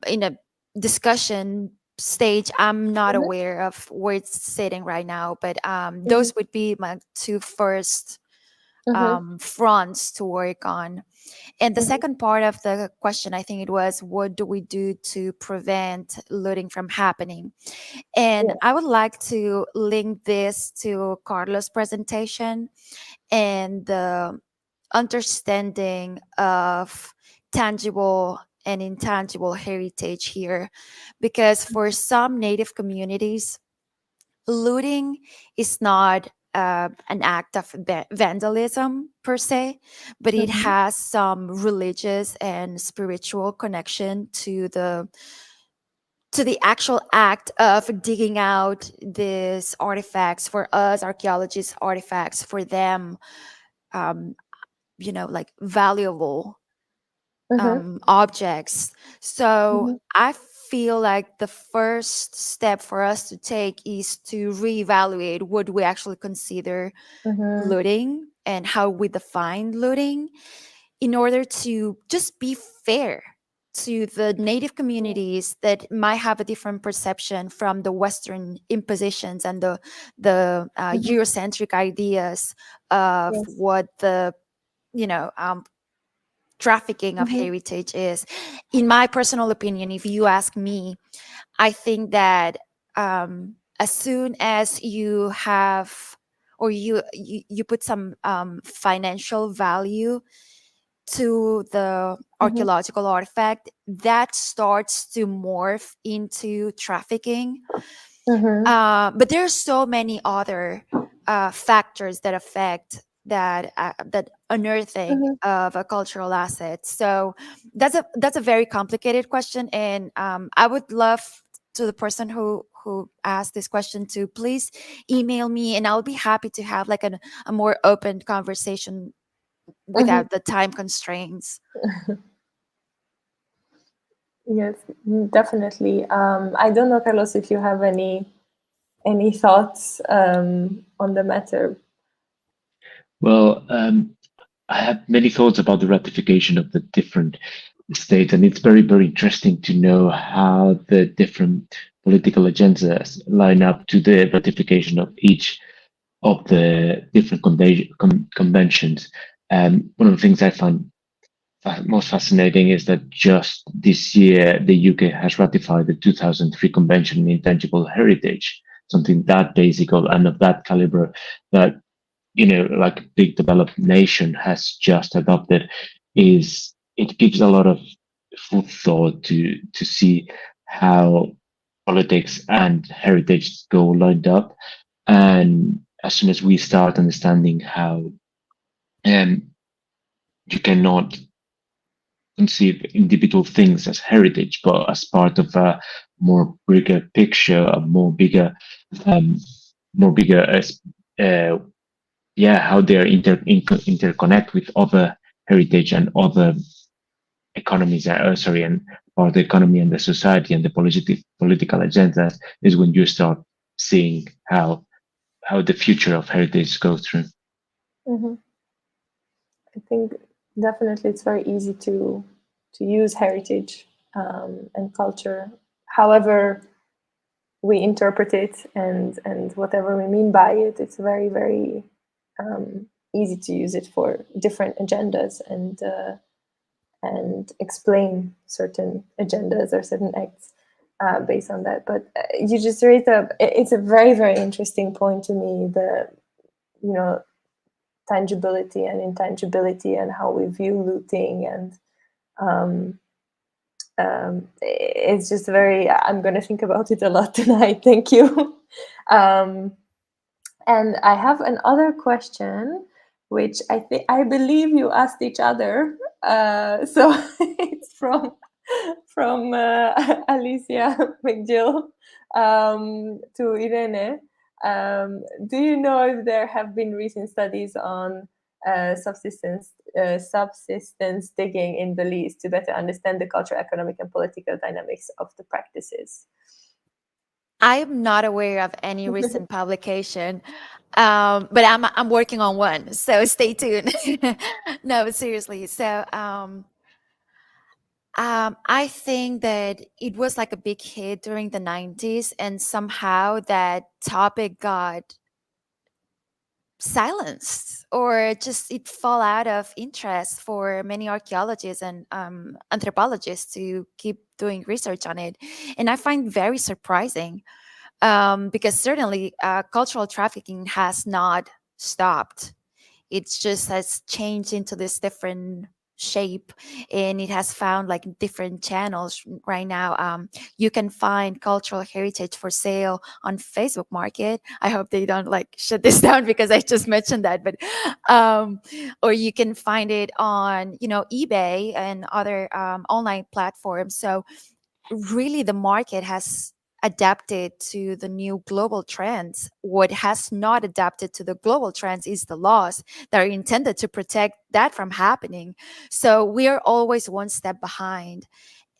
in a discussion stage. I'm not aware of where it's sitting right now, but those would be my two first fronts to work on. And the second part of the question, I think it was, what do we do to prevent looting from happening? And I would like to link this to Carlos' presentation and the understanding of tangible and intangible heritage here. Because for some Native communities, looting is not an act of vandalism per se, but it has some religious and spiritual connection to the actual act of digging out these artifacts. For us archaeologists, artifacts, for them, like valuable objects. So I feel like the first step for us to take is to reevaluate what we actually consider looting and how we define looting, in order to just be fair to the Native communities that might have a different perception from the Western impositions and the Eurocentric ideas of what the trafficking of heritage is. In my personal opinion, if you ask me, I think that as soon as you have, or you put some financial value to the archaeological artifact, that starts to morph into trafficking. But there are so many other factors that affect that unearthing of a cultural asset. So that's a very complicated question, and I would love to the person who asked this question to please email me, and I'll be happy to have like a more open conversation without the time constraints. Yes, definitely. I don't know, Carlos, if you have any thoughts on the matter. Well, I have many thoughts about the ratification of the different states, and it's very, very interesting to know how the different political agendas line up to the ratification of each of the different conventions. And one of the things I find most fascinating is that just this year, the UK has ratified the 2003 Convention on Intangible Heritage, something that basic and of that caliber that, like a big developed nation has just adopted. It gives a lot of food thought to see how politics and heritage go lined up. And as soon as we start understanding how you cannot conceive individual things as heritage, but as part of a more bigger picture, a more bigger, how they are interconnect with other heritage and other economies. And part of the economy and the society and the political agendas is when you start seeing how the future of heritage goes through. Mm-hmm. I think definitely it's very easy to use heritage and culture, however we interpret it and whatever we mean by it. It's very, very easy to use it for different agendas and explain certain agendas or certain acts based on that. But you just raised up, it's a very, very interesting point to me, the, you know, tangibility and intangibility and how we view looting. And it's just very, I'm going to think about it a lot tonight. Thank you. And I have another question, which I believe you asked each other. So it's from Alicia McGill to Irene. Do you know if there have been recent studies on subsistence digging in Belize to better understand the cultural, economic, and political dynamics of the practices? I am not aware of any recent publication, but I'm working on one, so stay tuned. No, seriously. So I think that it was like a big hit during the 90s, and somehow that topic got silenced, or just it fall out of interest for many archaeologists and anthropologists to keep doing research on it. And I find very surprising, because certainly cultural trafficking has not stopped. It just has changed into this different shape, and it has found like different channels right now. You can find cultural heritage for sale on Facebook Market. I hope they don't like shut this down because I just mentioned that. But or you can find it on, you know, eBay and other online platforms. So really the market has adapted to the new global trends. What has not adapted to the global trends is the laws that are intended to protect that from happening. So we are always one step behind.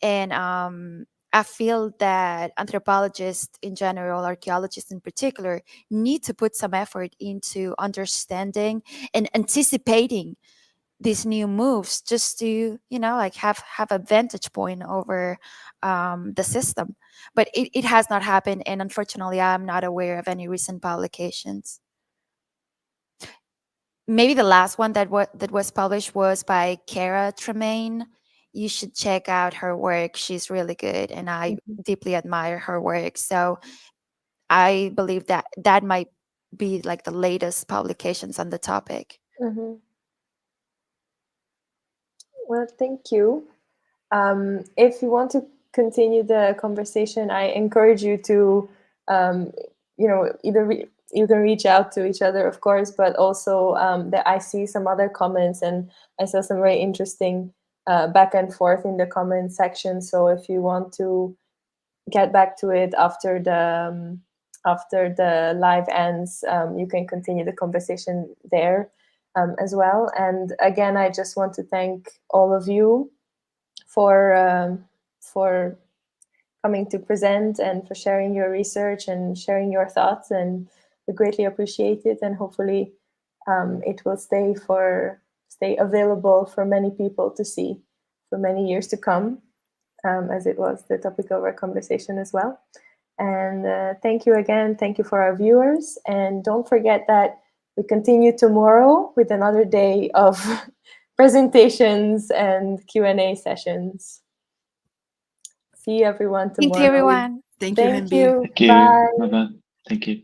And I feel that anthropologists in general, archaeologists in particular, need to put some effort into understanding and anticipating these new moves, just to, you know, like have a vantage point over the system. But it has not happened, and unfortunately I'm not aware of any recent publications. Maybe the last one that was published was by K.U.L.C.H.A. You should check out her work. She's really good, and I deeply admire her work. So I believe that that might be like the latest publications on the topic. Mm-hmm. Well, thank you. If you want to continue the conversation, I encourage you to, either you can reach out to each other, of course, but also that I see some other comments, and I saw some very interesting back and forth in the comment section. So if you want to get back to it after the live ends, you can continue the conversation there as well. And again, I just want to thank all of you for coming to present and for sharing your research and sharing your thoughts, and we greatly appreciate it. And hopefully it will stay available for many people to see for many years to come, as it was the topic of our conversation as well. And thank you again. Thank you for our viewers. And don't forget that we continue tomorrow with another day of presentations and Q&A sessions. See everyone tomorrow. Thank you, everyone. Thank you, Thank Henby. you. Thank you. Bye. Bye-bye. Thank you.